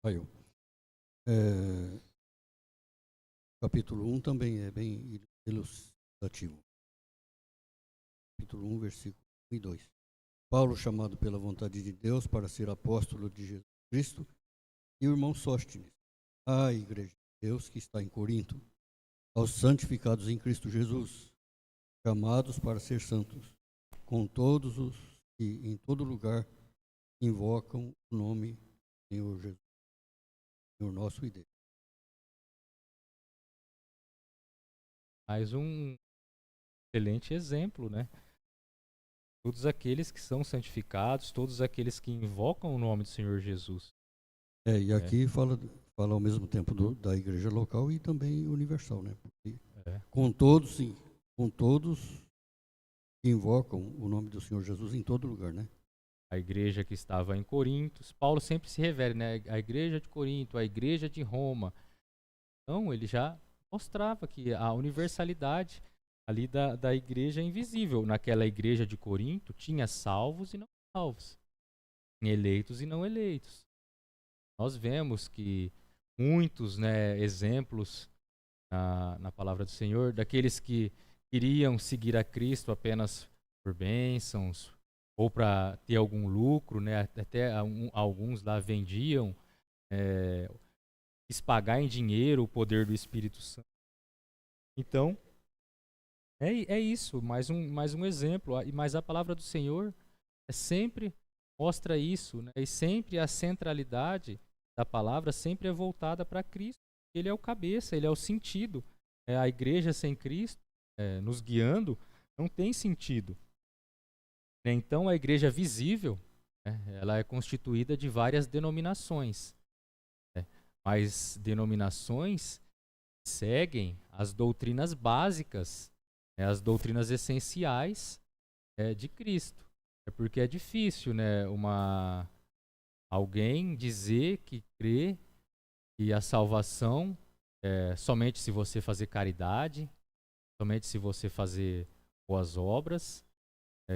Aí, capítulo 1 também é bem ilustrativo. Capítulo 1, versículo 1 e 2. Paulo, chamado pela vontade de Deus para ser apóstolo de Jesus Cristo, e o irmão Sóstenes, à igreja de Deus que está em Corinto, aos santificados em Cristo Jesus, chamados para ser santos, com todos os que em todo lugar invocam o nome do Senhor Jesus, Senhor nosso e Deus. Mais um excelente exemplo, né? Todos aqueles que são santificados, todos aqueles que invocam o nome do Senhor Jesus. E aqui fala ao mesmo tempo da igreja local e também universal, né? Porque com todos, sim, com todos que invocam o nome do Senhor Jesus em todo lugar, né? A igreja que estava em Corinto, Paulo sempre se refere, né? A igreja de Corinto, a igreja de Roma. Então, ele já mostrava que a universalidade ali da igreja é invisível. Naquela igreja de Corinto, tinha salvos e não salvos, eleitos e não eleitos. Nós vemos que muitos, né, exemplos na palavra do Senhor, daqueles que queriam seguir a Cristo apenas por bênçãos ou para ter algum lucro, né, até alguns lá vendiam, quis pagar em dinheiro o poder do Espírito Santo. Então, é isso, mais um exemplo. Mas a palavra do Senhor sempre mostra isso, né? E sempre a centralidade da palavra sempre é voltada para Cristo. ele é o cabeça, ele é o sentido. A igreja sem Cristo, nos guiando, não tem sentido. Então, a igreja visível, ela é constituída de várias denominações. Mas denominações seguem as doutrinas básicas, as doutrinas essenciais de Cristo. Porque é difícil, né, alguém dizer que crê que a salvação é somente se você fazer caridade, somente se você fazer boas obras,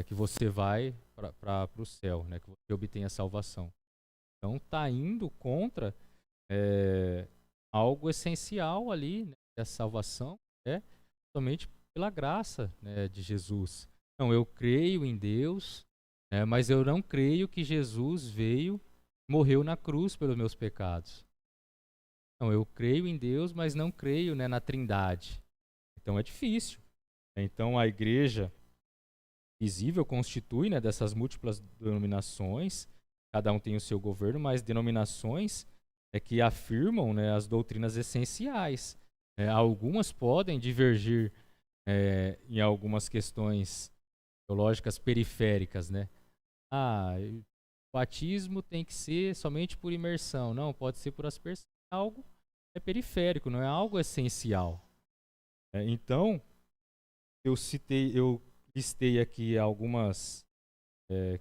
que você vai para o céu, né, que você obtém a salvação. Então está indo contra algo essencial ali, né, que a salvação é somente pela graça, né, de Jesus. Não, eu creio em Deus, mas eu não creio que Jesus veio, morreu na cruz pelos meus pecados. Não, eu creio em Deus, mas não creio, né, na Trindade. Então é difícil. Então a igreja visível constitui, né, dessas múltiplas denominações, cada um tem o seu governo, mas denominações que afirmam, né, as doutrinas essenciais. Algumas podem divergir em algumas questões teológicas periféricas, né? O batismo tem que ser somente por imersão. Não, pode ser por aspersão. Algo periférico, não é algo essencial. Então, eu listei aqui algumas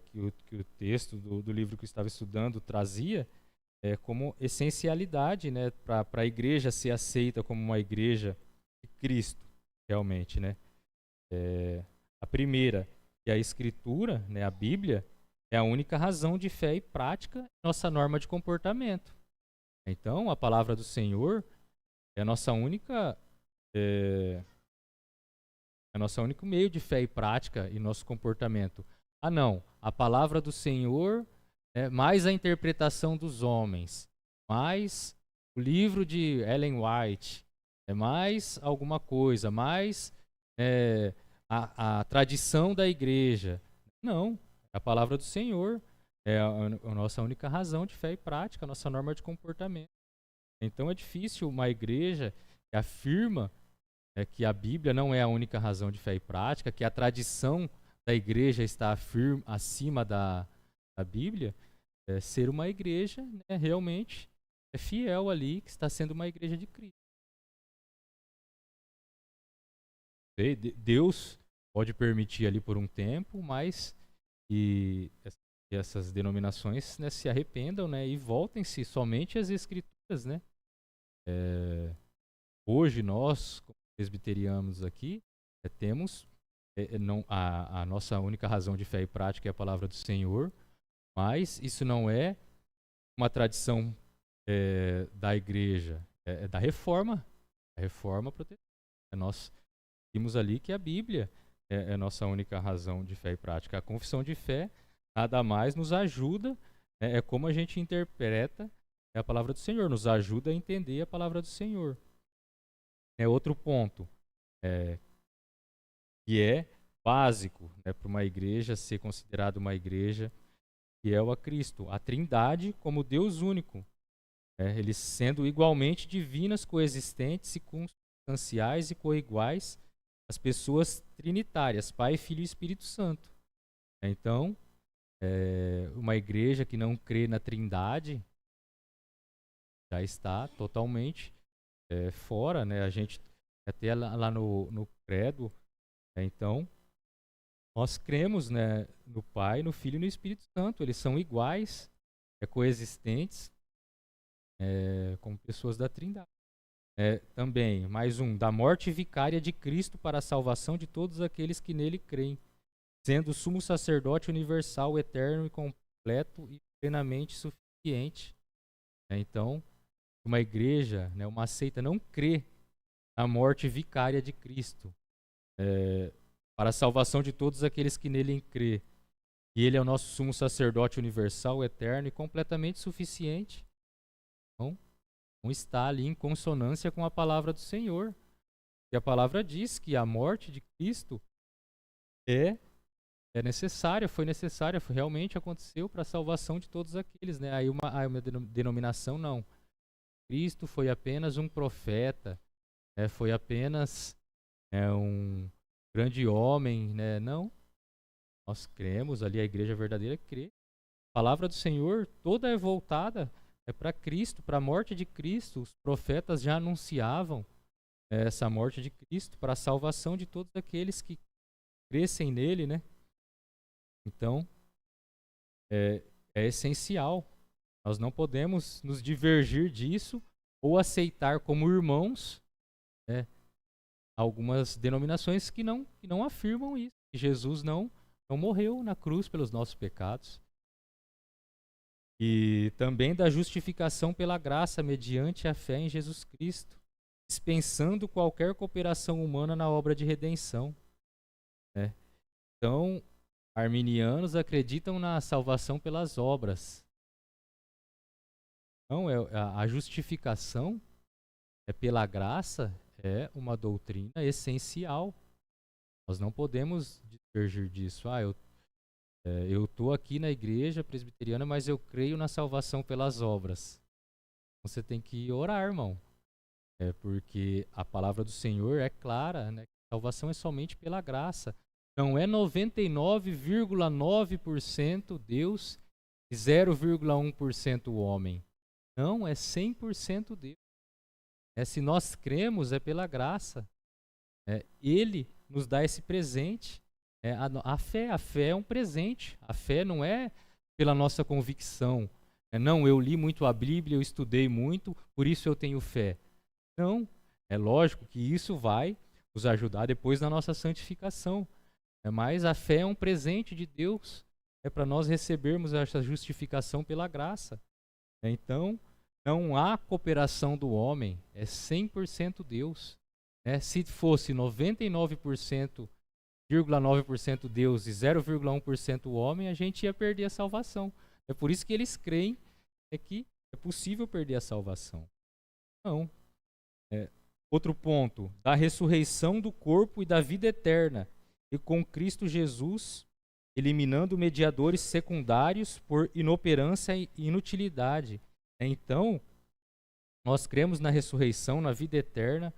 que o texto do livro que eu estava estudando trazia como essencialidade, né, para a igreja ser aceita como uma igreja de Cristo, realmente, né? A primeira, que a Escritura, né, a Bíblia, é a única razão de fé e prática, nossa norma de comportamento. Então, a palavra do Senhor é a nossa única nosso único meio de fé e prática e nosso comportamento. Não, a palavra do Senhor, mais a interpretação dos homens, mais o livro de Ellen White, mais alguma coisa, mais a tradição da igreja. Não, a palavra do Senhor é a nossa única razão de fé e prática, a nossa norma de comportamento. Então é difícil uma igreja que afirma que a Bíblia não é a única razão de fé e prática, que a tradição da igreja está acima da Bíblia, ser uma igreja, né, realmente fiel ali, que está sendo uma igreja de Cristo. Deus pode permitir ali por um tempo, mas que essas denominações, né, se arrependam, né, e voltem-se somente às Escrituras, né? Hoje nós, como presbiterianos aqui, temos a nossa única razão de fé e prática é a palavra do Senhor, mas isso não é uma tradição da igreja, é da reforma, a reforma protestante. Nós vimos ali que a Bíblia é a nossa única razão de fé e prática. A confissão de fé nada mais nos ajuda, é como a gente interpreta a palavra do Senhor, nos ajuda a entender a palavra do Senhor. Outro ponto que é básico, né, para uma igreja ser considerada uma igreja fiel a Cristo, a Trindade como Deus único, eles sendo igualmente divinas, coexistentes e consubstanciais e coiguais as pessoas trinitárias, Pai, Filho e Espírito Santo. Então, uma igreja que não crê na Trindade já está totalmente fora, né? A gente até lá no credo, então nós cremos, né, no Pai, no Filho e no Espírito Santo. Eles são iguais, coexistentes, como pessoas da Trindade. Também, mais da morte vicária de Cristo para a salvação de todos aqueles que nele creem, sendo o sumo sacerdote universal, eterno e completo e plenamente suficiente. Então, uma igreja, né, uma seita não crê na morte vicária de Cristo para a salvação de todos aqueles que nele crê. E ele é o nosso sumo sacerdote universal, eterno e completamente suficiente. Então, não está ali em consonância com a palavra do Senhor. E a palavra diz que a morte de Cristo é necessária, realmente aconteceu para a salvação de todos aqueles, né? Aí uma denominação não. Cristo foi apenas um profeta, foi apenas um grande homem, né? Não, nós cremos ali, a igreja verdadeira crê. A palavra do Senhor toda é voltada para Cristo, para a morte de Cristo. Os profetas já anunciavam essa morte de Cristo para a salvação de todos aqueles que crescem nele, né? Então, é essencial. Nós não podemos nos divergir disso ou aceitar como irmãos, né, algumas denominações que não afirmam isso, que Jesus não morreu na cruz pelos nossos pecados. E também da justificação pela graça mediante a fé em Jesus Cristo, dispensando qualquer cooperação humana na obra de redenção. Né? Então, arminianos acreditam na salvação pelas obras. Não, a justificação pela graça é uma doutrina essencial. Nós não podemos divergir disso. Eu estou aqui na igreja presbiteriana, mas eu creio na salvação pelas obras. Você tem que orar, irmão. Porque a palavra do Senhor é clara, né? Salvação é somente pela graça. Não é 99,9% Deus e 0,1% homem. Não, é 100% Deus. Se nós cremos, é pela graça. Ele nos dá esse presente. A fé é um presente. A fé não é pela nossa convicção. Não, eu li muito a Bíblia, eu estudei muito, por isso eu tenho fé. Não, é lógico que isso vai nos ajudar depois na nossa santificação. Mas a fé é um presente de Deus. É para nós recebermos essa justificação pela graça. Então, não há cooperação do homem, é 100% Deus. Se fosse 99,9% Deus e 0,1% homem, a gente ia perder a salvação. É por isso que eles creem que é possível perder a salvação. Não. Outro ponto, da ressurreição do corpo e da vida eterna, e com Cristo Jesus, eliminando mediadores secundários por inoperância e inutilidade. Então, nós cremos na ressurreição, na vida eterna,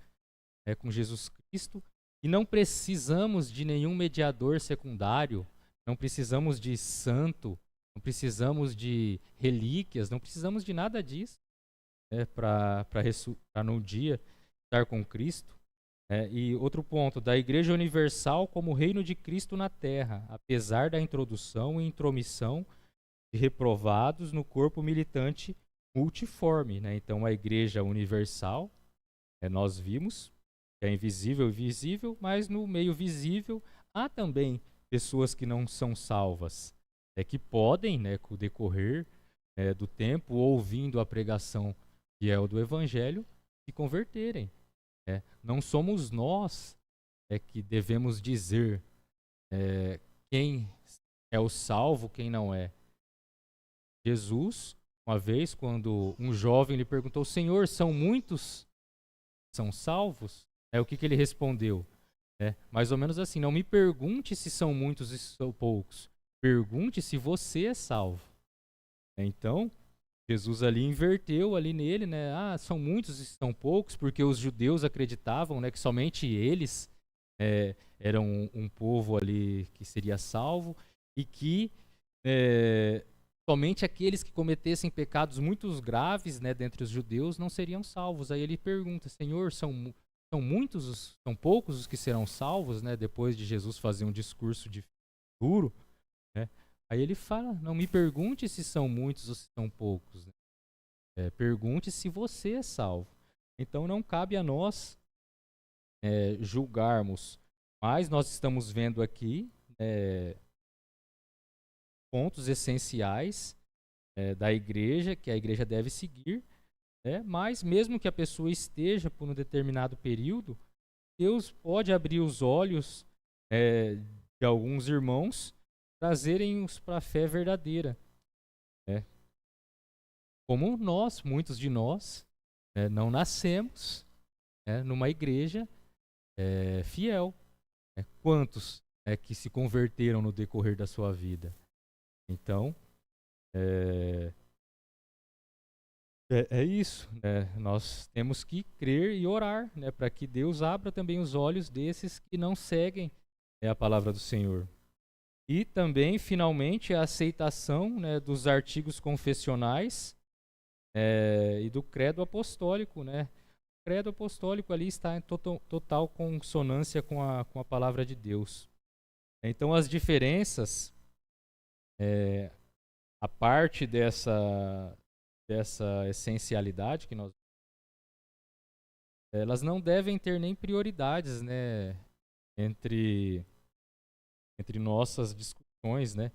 com Jesus Cristo, e não precisamos de nenhum mediador secundário, não precisamos de santo, não precisamos de relíquias, não precisamos de nada disso para no dia estar com Cristo. E outro ponto, da Igreja Universal como reino de Cristo na terra, apesar da introdução e intromissão de reprovados no corpo militante multiforme. Então, a Igreja Universal, nós vimos, é invisível e visível, mas no meio visível há também pessoas que não são salvas, que podem, com o decorrer do tempo, ouvindo a pregação fiel do Evangelho, se converterem. Não somos nós que devemos dizer quem é o salvo, quem não é. Jesus, uma vez, quando um jovem lhe perguntou: Senhor, são muitos que são salvos? O que ele respondeu? Mais ou menos assim: não me pergunte se são muitos e se são poucos. Pergunte se você é salvo. Então, Jesus ali inverteu ali nele, são muitos e são poucos, porque os judeus acreditavam, que somente eles eram um povo ali que seria salvo e que somente aqueles que cometessem pecados muito graves, dentre os judeus, não seriam salvos. Aí ele pergunta: Senhor, são muitos, são poucos os que serão salvos, depois de Jesus fazer um discurso duro, Aí ele fala: não me pergunte se são muitos ou se são poucos. Pergunte se você é salvo. Então não cabe a nós julgarmos. Mas nós estamos vendo aqui pontos essenciais da igreja, que a igreja deve seguir. Mas mesmo que a pessoa esteja por um determinado período, Deus pode abrir os olhos de alguns irmãos, trazerem-os para a fé verdadeira. Como muitos de nós, não nascemos numa igreja fiel. Quantos que se converteram no decorrer da sua vida? Então, É isso, né? Nós temos que crer e orar, né, para que Deus abra também os olhos desses que não seguem a palavra do Senhor. E também, finalmente, a aceitação, né, dos artigos confessionais e do credo apostólico, né? O credo apostólico ali está em total consonância com a palavra de Deus. Então, as diferenças, a parte dessa essencialidade que nós, elas não devem ter nem prioridades, né, entre nossas discussões, né?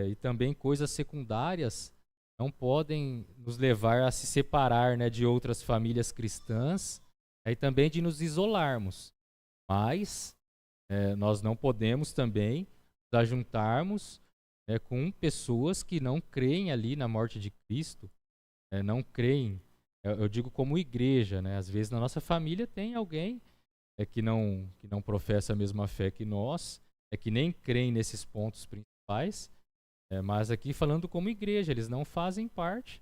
E também coisas secundárias não podem nos levar a se separar, né, de outras famílias cristãs, e também de nos isolarmos. Mas nós não podemos também nos ajuntarmos, com pessoas que não creem ali na morte de Cristo, não creem, eu digo como igreja, né? Às vezes na nossa família tem alguém que não professa a mesma fé que nós, que nem creem nesses pontos principais, mas aqui falando como igreja, eles não fazem parte,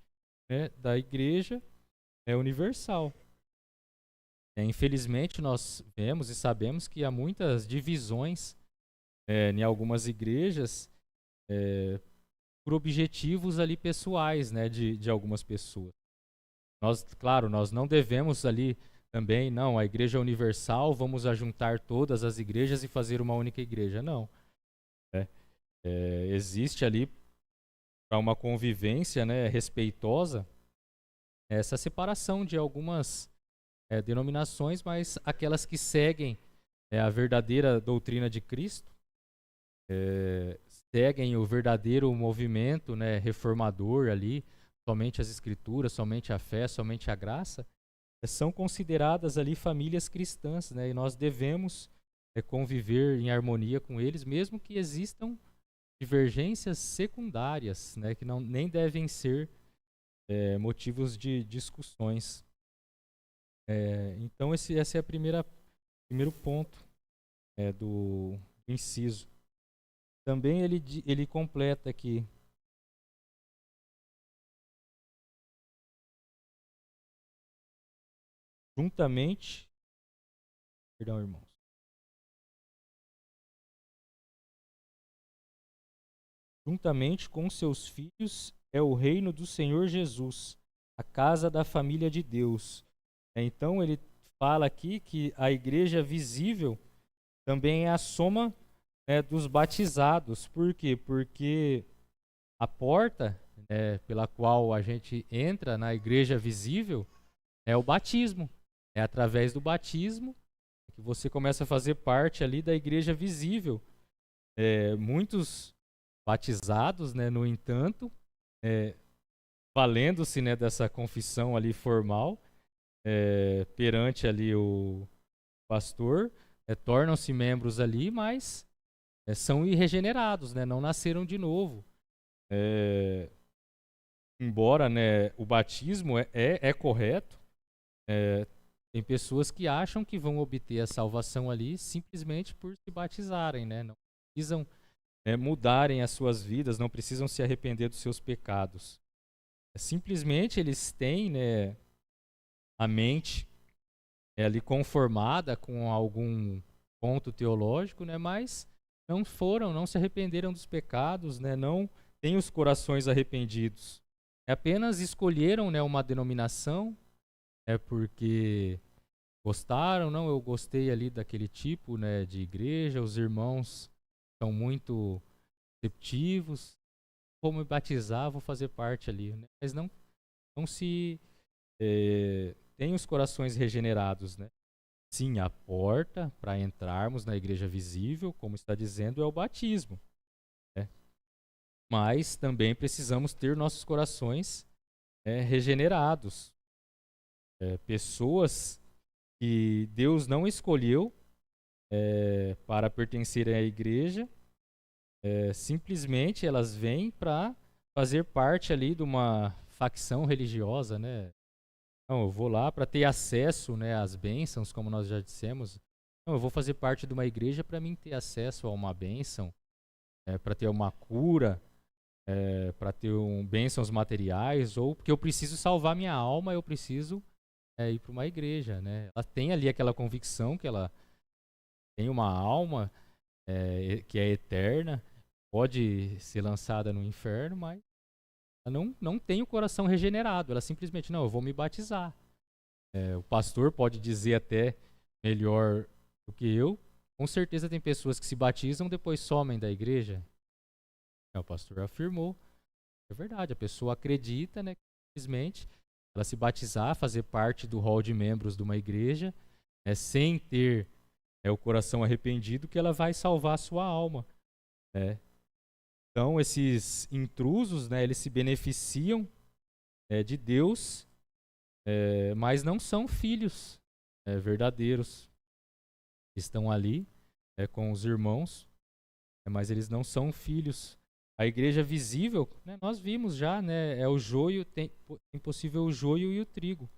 né, da igreja universal. Infelizmente, nós vemos e sabemos que há muitas divisões em algumas igrejas por objetivos ali pessoais, né, de algumas pessoas. Nós, claro, nós não devemos ali também, não, a igreja universal, vamos ajuntar todas as igrejas e fazer uma única igreja. Não. Existe ali, para uma convivência, né, respeitosa, essa separação de algumas denominações, mas aquelas que seguem a verdadeira doutrina de Cristo, seguem o verdadeiro movimento, né, reformador ali, somente as Escrituras, somente a fé, somente a graça, são consideradas ali famílias cristãs, né, e nós devemos conviver em harmonia com eles, mesmo que existam divergências secundárias, né, que não, nem devem ser motivos de discussões. Então esse é primeiro ponto do inciso. Também ele completa aqui: juntamente, perdão, irmãos, juntamente com seus filhos é o reino do Senhor Jesus, a casa da família de Deus. Então ele fala aqui que a igreja visível também é a soma dos batizados. Por quê? Porque a porta pela qual a gente entra na igreja visível é o batismo. É através do batismo que você começa a fazer parte ali da igreja visível. Muitos batizados, né, no entanto, valendo-se, né, dessa confissão ali formal perante ali o pastor, tornam-se membros ali, mas são irregenerados, né, não nasceram de novo. Embora, né, o batismo é correto, tem pessoas que acham que vão obter a salvação ali simplesmente por se batizarem, né? Não precisam mudarem as suas vidas, não precisam se arrepender dos seus pecados. Simplesmente eles têm, né, a mente ali conformada com algum ponto teológico, né, mas não se arrependeram dos pecados, né, não têm os corações arrependidos. Apenas escolheram, né, uma denominação, porque gostaram, não, eu gostei ali daquele tipo, né, de igreja, os irmãos são muito receptivos, vou me batizar, vou fazer parte ali, né? Mas não se tem os corações regenerados, né? Sim, a porta para entrarmos na igreja visível, como está dizendo, é o batismo, né? Mas também precisamos ter nossos corações regenerados. Pessoas que Deus não escolheu para pertencerem à igreja, simplesmente elas vêm para fazer parte ali de uma facção religiosa, né? Não, eu vou lá para ter acesso, né, às bênçãos, como nós já dissemos. Não, eu vou fazer parte de uma igreja para mim ter acesso a uma bênção, para ter uma cura, para ter bênçãos materiais, ou porque eu preciso salvar minha alma, eu preciso ir para uma igreja, né? Ela tem ali aquela convicção que ela tem uma alma que é eterna, pode ser lançada no inferno, mas ela não tem o coração regenerado. Ela simplesmente, não, eu vou me batizar. O pastor pode dizer até melhor do que eu. Com certeza tem pessoas que se batizam, depois somem da igreja. O pastor afirmou. É verdade, a pessoa acredita, né, que simplesmente ela se batizar, fazer parte do hall de membros de uma igreja, sem ter o coração arrependido, que ela vai salvar a sua alma. Né? Então, esses intrusos, né, eles se beneficiam de Deus, mas não são filhos verdadeiros. Estão ali com os irmãos, mas eles não são filhos. A igreja visível, né, nós vimos já, né, é o joio, tem possível o joio e o trigo.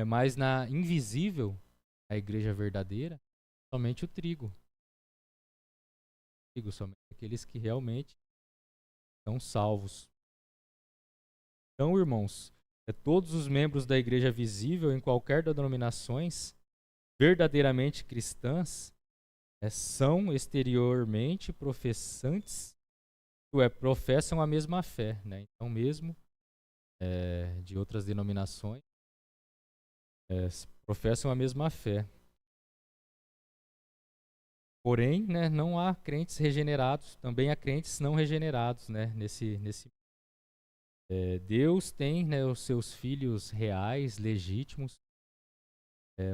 Mas na invisível, a igreja verdadeira, somente o trigo. Somente aqueles que realmente são salvos. Então, irmãos, todos os membros da igreja visível, em qualquer denominações, verdadeiramente cristãs, são exteriormente professantes, professam a mesma fé, né? Então, mesmo de outras denominações, professam a mesma fé. Porém, né, não há crentes regenerados, também há crentes não regenerados, né, Deus tem, né, os seus filhos reais, legítimos,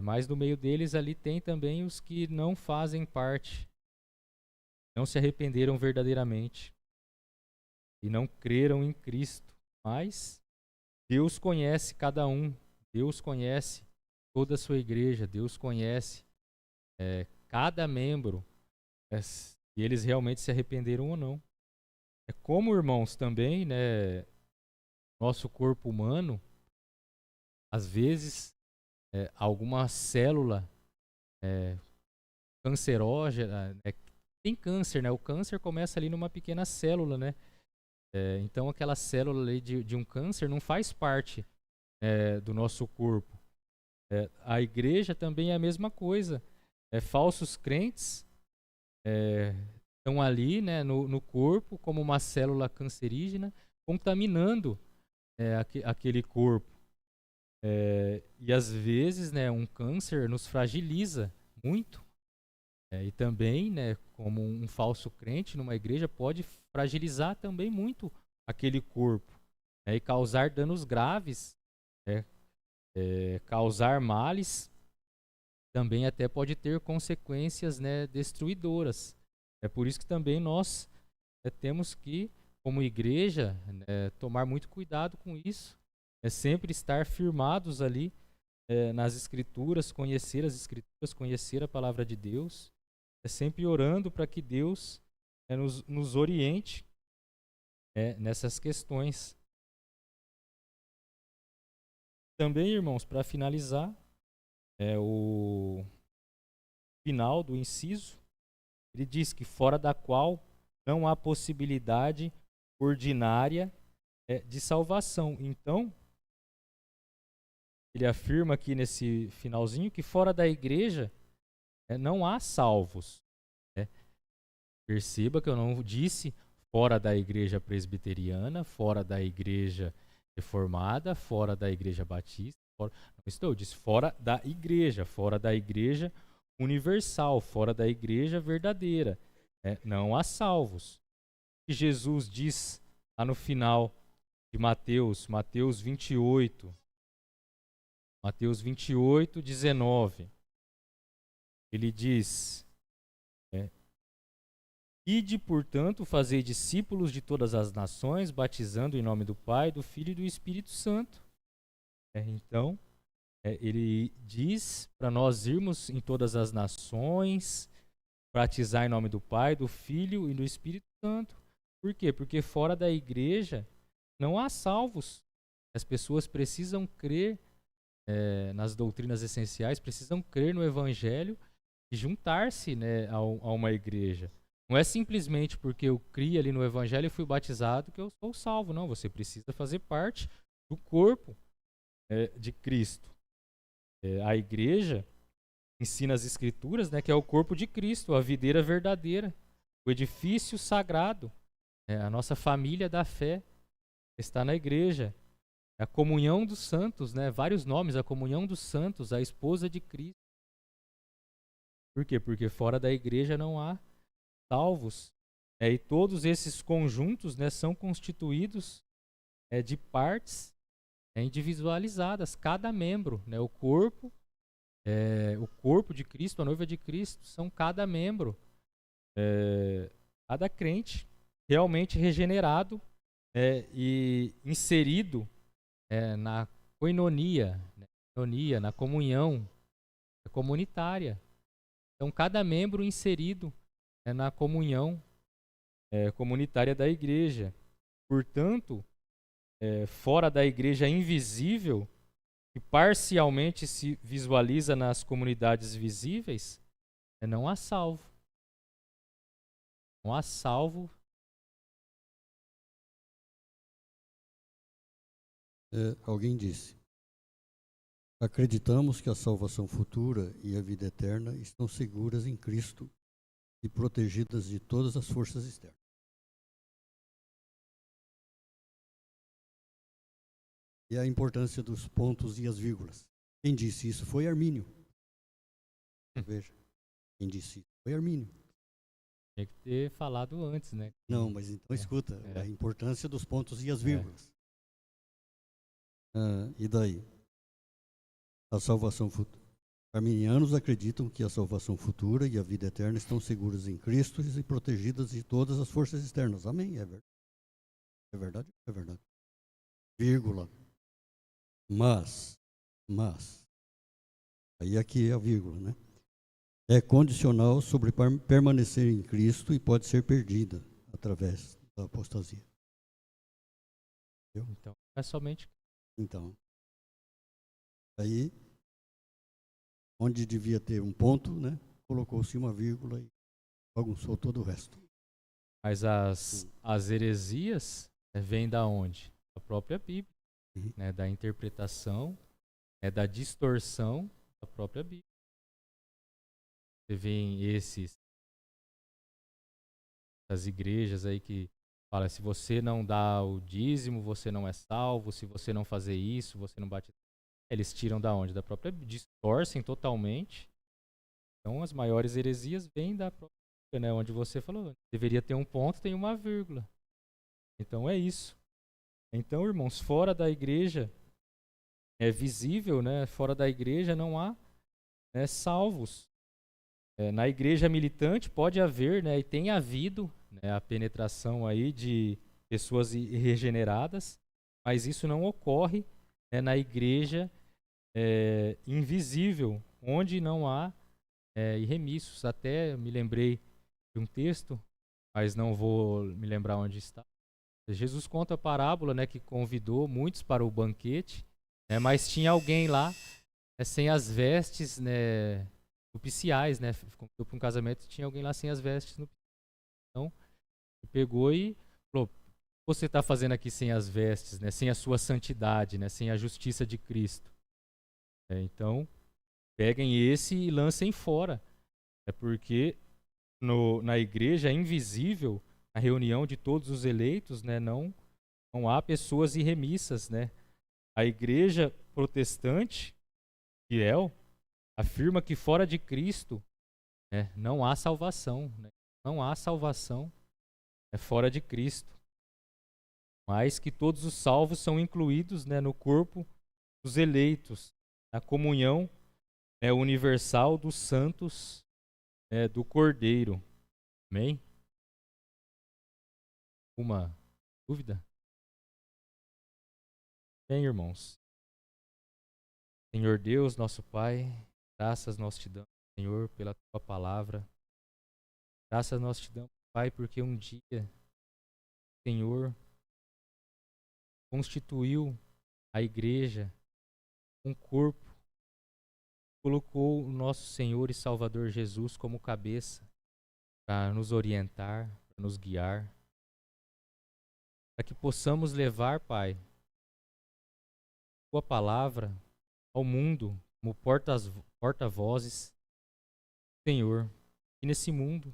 mas no meio deles ali tem também os que não fazem parte, não se arrependeram verdadeiramente e não creram em Cristo. Mas Deus conhece cada um, Deus conhece toda a sua igreja, Deus conhece cada membro, se eles realmente se arrependeram ou não. Como irmãos também, né, nosso corpo humano, às vezes, alguma célula cancerógena, tem câncer, né? O câncer começa ali numa pequena célula, né? Então aquela célula ali de um câncer não faz parte do nosso corpo. A igreja também é a mesma coisa. Falsos crentes estão ali, né, no corpo como uma célula cancerígena, contaminando aquele corpo. E às vezes, né, um câncer nos fragiliza muito. E também, né, como um falso crente numa igreja pode fragilizar também muito aquele corpo, e causar danos graves, causar males, também até pode ter consequências, né, destruidoras. É por isso que também nós temos que, como igreja, né, tomar muito cuidado com isso. Sempre estar firmados ali nas Escrituras, conhecer as Escrituras, conhecer a palavra de Deus. Sempre orando para que Deus nos oriente nessas questões. Também, irmãos, para finalizar, o final do inciso, ele diz que fora da qual não há possibilidade ordinária de salvação. Então, ele afirma aqui nesse finalzinho que fora da igreja não há salvos. Perceba que eu não disse fora da igreja presbiteriana, fora da igreja reformada, fora da igreja batista. Não estou, eu disse fora da igreja universal, fora da igreja verdadeira. Não há salvos. O que Jesus diz lá no final de Mateus 28, 19. Ele diz: Ide, portanto, fazei discípulos de todas as nações, batizando em nome do Pai, do Filho e do Espírito Santo. Então, ele diz para nós irmos em todas as nações, batizar em nome do Pai, do Filho e do Espírito Santo. Por quê? Porque fora da igreja não há salvos. As pessoas precisam crer nas doutrinas essenciais, precisam crer no Evangelho e juntar-se, né, a uma igreja. Não é simplesmente porque eu criei ali no Evangelho e fui batizado que eu sou salvo. Não, você precisa fazer parte do corpo de Cristo. A igreja ensina as Escrituras, né, que é o corpo de Cristo, a videira verdadeira, o edifício sagrado, a nossa família da fé está na igreja. A comunhão dos santos, né, vários nomes, a comunhão dos santos, a esposa de Cristo. Por quê? Porque fora da igreja não há salvos. E todos esses conjuntos, né, são constituídos de partes individualizadas, cada membro, né, o corpo de Cristo, a noiva de Cristo, são cada membro, cada crente realmente regenerado e inserido na koinonia, na comunhão comunitária. Então, cada membro inserido na comunhão comunitária da igreja. Portanto, fora da igreja invisível, que parcialmente se visualiza nas comunidades visíveis, não há salvo. Não há salvo. Alguém disse: acreditamos que a salvação futura e a vida eterna estão seguras em Cristo e protegidas de todas as forças externas. E a importância dos pontos e as vírgulas. Quem disse isso foi Armínio. Veja, quem disse isso foi Armínio. Tinha que ter falado antes, né? Não, mas então escuta, a importância dos pontos e as vírgulas. E daí? A salvação futura. Arminianos acreditam que a salvação futura e a vida eterna estão seguras em Cristo e protegidas de todas as forças externas. Amém? É verdade. É verdade? É verdade. Vírgula. Mas, aí aqui é a vírgula, né? É condicional sobre permanecer em Cristo e pode ser perdida através da apostasia. Entendeu? Então, é somente. Então, aí, onde devia ter um ponto, né? Colocou-se uma vírgula e bagunçou todo o resto. Mas as heresias vêm da onde? Da própria Bíblia. Né, da interpretação, da distorção da própria Bíblia. Você vê essas igrejas aí que falam, se você não dá o dízimo, você não é salvo, se você não fazer isso, você não bate. Eles tiram da onde? Da própria Bíblia, distorcem totalmente. Então as maiores heresias vêm da própria Bíblia, né, onde você falou, deveria ter um ponto, tem uma vírgula. Então é isso. Então, irmãos, fora da igreja é visível, né? Fora da igreja não há salvos. Na igreja militante pode haver, né, e tem havido, né, a penetração aí de pessoas regeneradas, mas isso não ocorre na igreja invisível, onde não há irremissos. Até me lembrei de um texto, mas não vou me lembrar onde está. Jesus conta a parábola, né, que convidou muitos para o banquete, mas tinha alguém lá sem as vestes, né, nupciais, né? Convidou para um casamento, tinha alguém lá sem as vestes nupciais. Então, ele pegou e falou: o que você está fazendo aqui sem as vestes, né, sem a sua santidade, né, sem a justiça de Cristo? Então, peguem esse e lancem fora. É porque na igreja invisível, a reunião de todos os eleitos, né, não há pessoas irremissas, né? A igreja protestante, fiel, afirma que fora de Cristo não há salvação, né? Não há salvação fora de Cristo, mas que todos os salvos são incluídos, né, no corpo dos eleitos, na comunhão universal dos santos do Cordeiro. Amém? Uma dúvida? Bem, irmãos. Senhor Deus, nosso Pai, graças nós te damos, Senhor, pela tua palavra. Graças nós te damos, Pai, porque um dia, Senhor, constituiu a igreja, um corpo, colocou o nosso Senhor e Salvador Jesus como cabeça. para nos orientar, para nos guiar, para que possamos levar, Pai, Tua palavra ao mundo como porta-vozes, Senhor, e nesse mundo,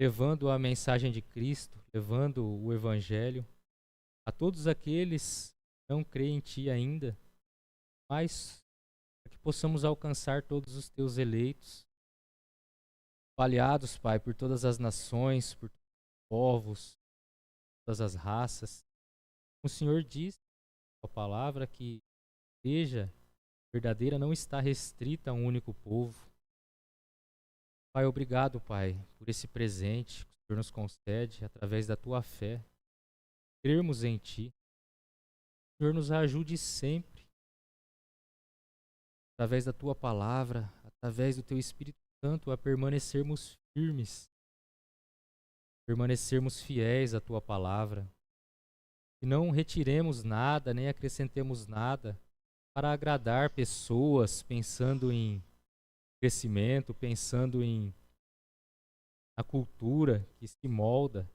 levando a mensagem de Cristo, levando o Evangelho a todos aqueles que não creem em Ti ainda, mas para que possamos alcançar todos os Teus eleitos, espalhados, Pai, por todas as nações, por todos os povos, todas as raças. O Senhor diz, a palavra, que a igreja verdadeira não está restrita a um único povo. Pai, obrigado, Pai, por esse presente que o Senhor nos concede através da Tua fé. Crermos em Ti. O Senhor nos ajude sempre, através da Tua palavra, através do Teu Espírito Santo, a permanecermos firmes, permanecermos fiéis à Tua palavra. E não retiremos nada, nem acrescentemos nada para agradar pessoas, pensando em crescimento, pensando em a cultura que se molda.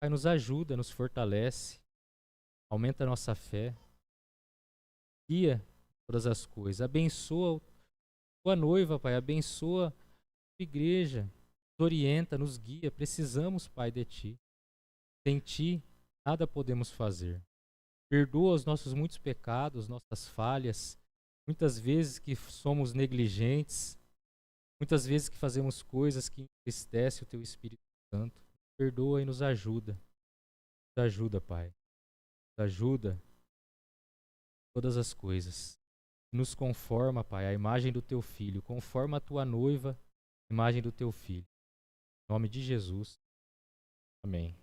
Pai, nos ajuda, nos fortalece, aumenta a nossa fé, guia todas as coisas, abençoa tua noiva, Pai, abençoa a tua igreja, nos orienta, nos guia. Precisamos, Pai, de Ti. Sem Ti, nada podemos fazer. Perdoa os nossos muitos pecados, nossas falhas, muitas vezes que somos negligentes, muitas vezes que fazemos coisas que entristecem o Teu Espírito Santo. Perdoa e nos ajuda. Nos ajuda, Pai. Nos ajuda em todas as coisas. Nos conforma, Pai, à imagem do Teu Filho. Conforma a Tua noiva, à imagem do Teu Filho. Em nome de Jesus. Amém.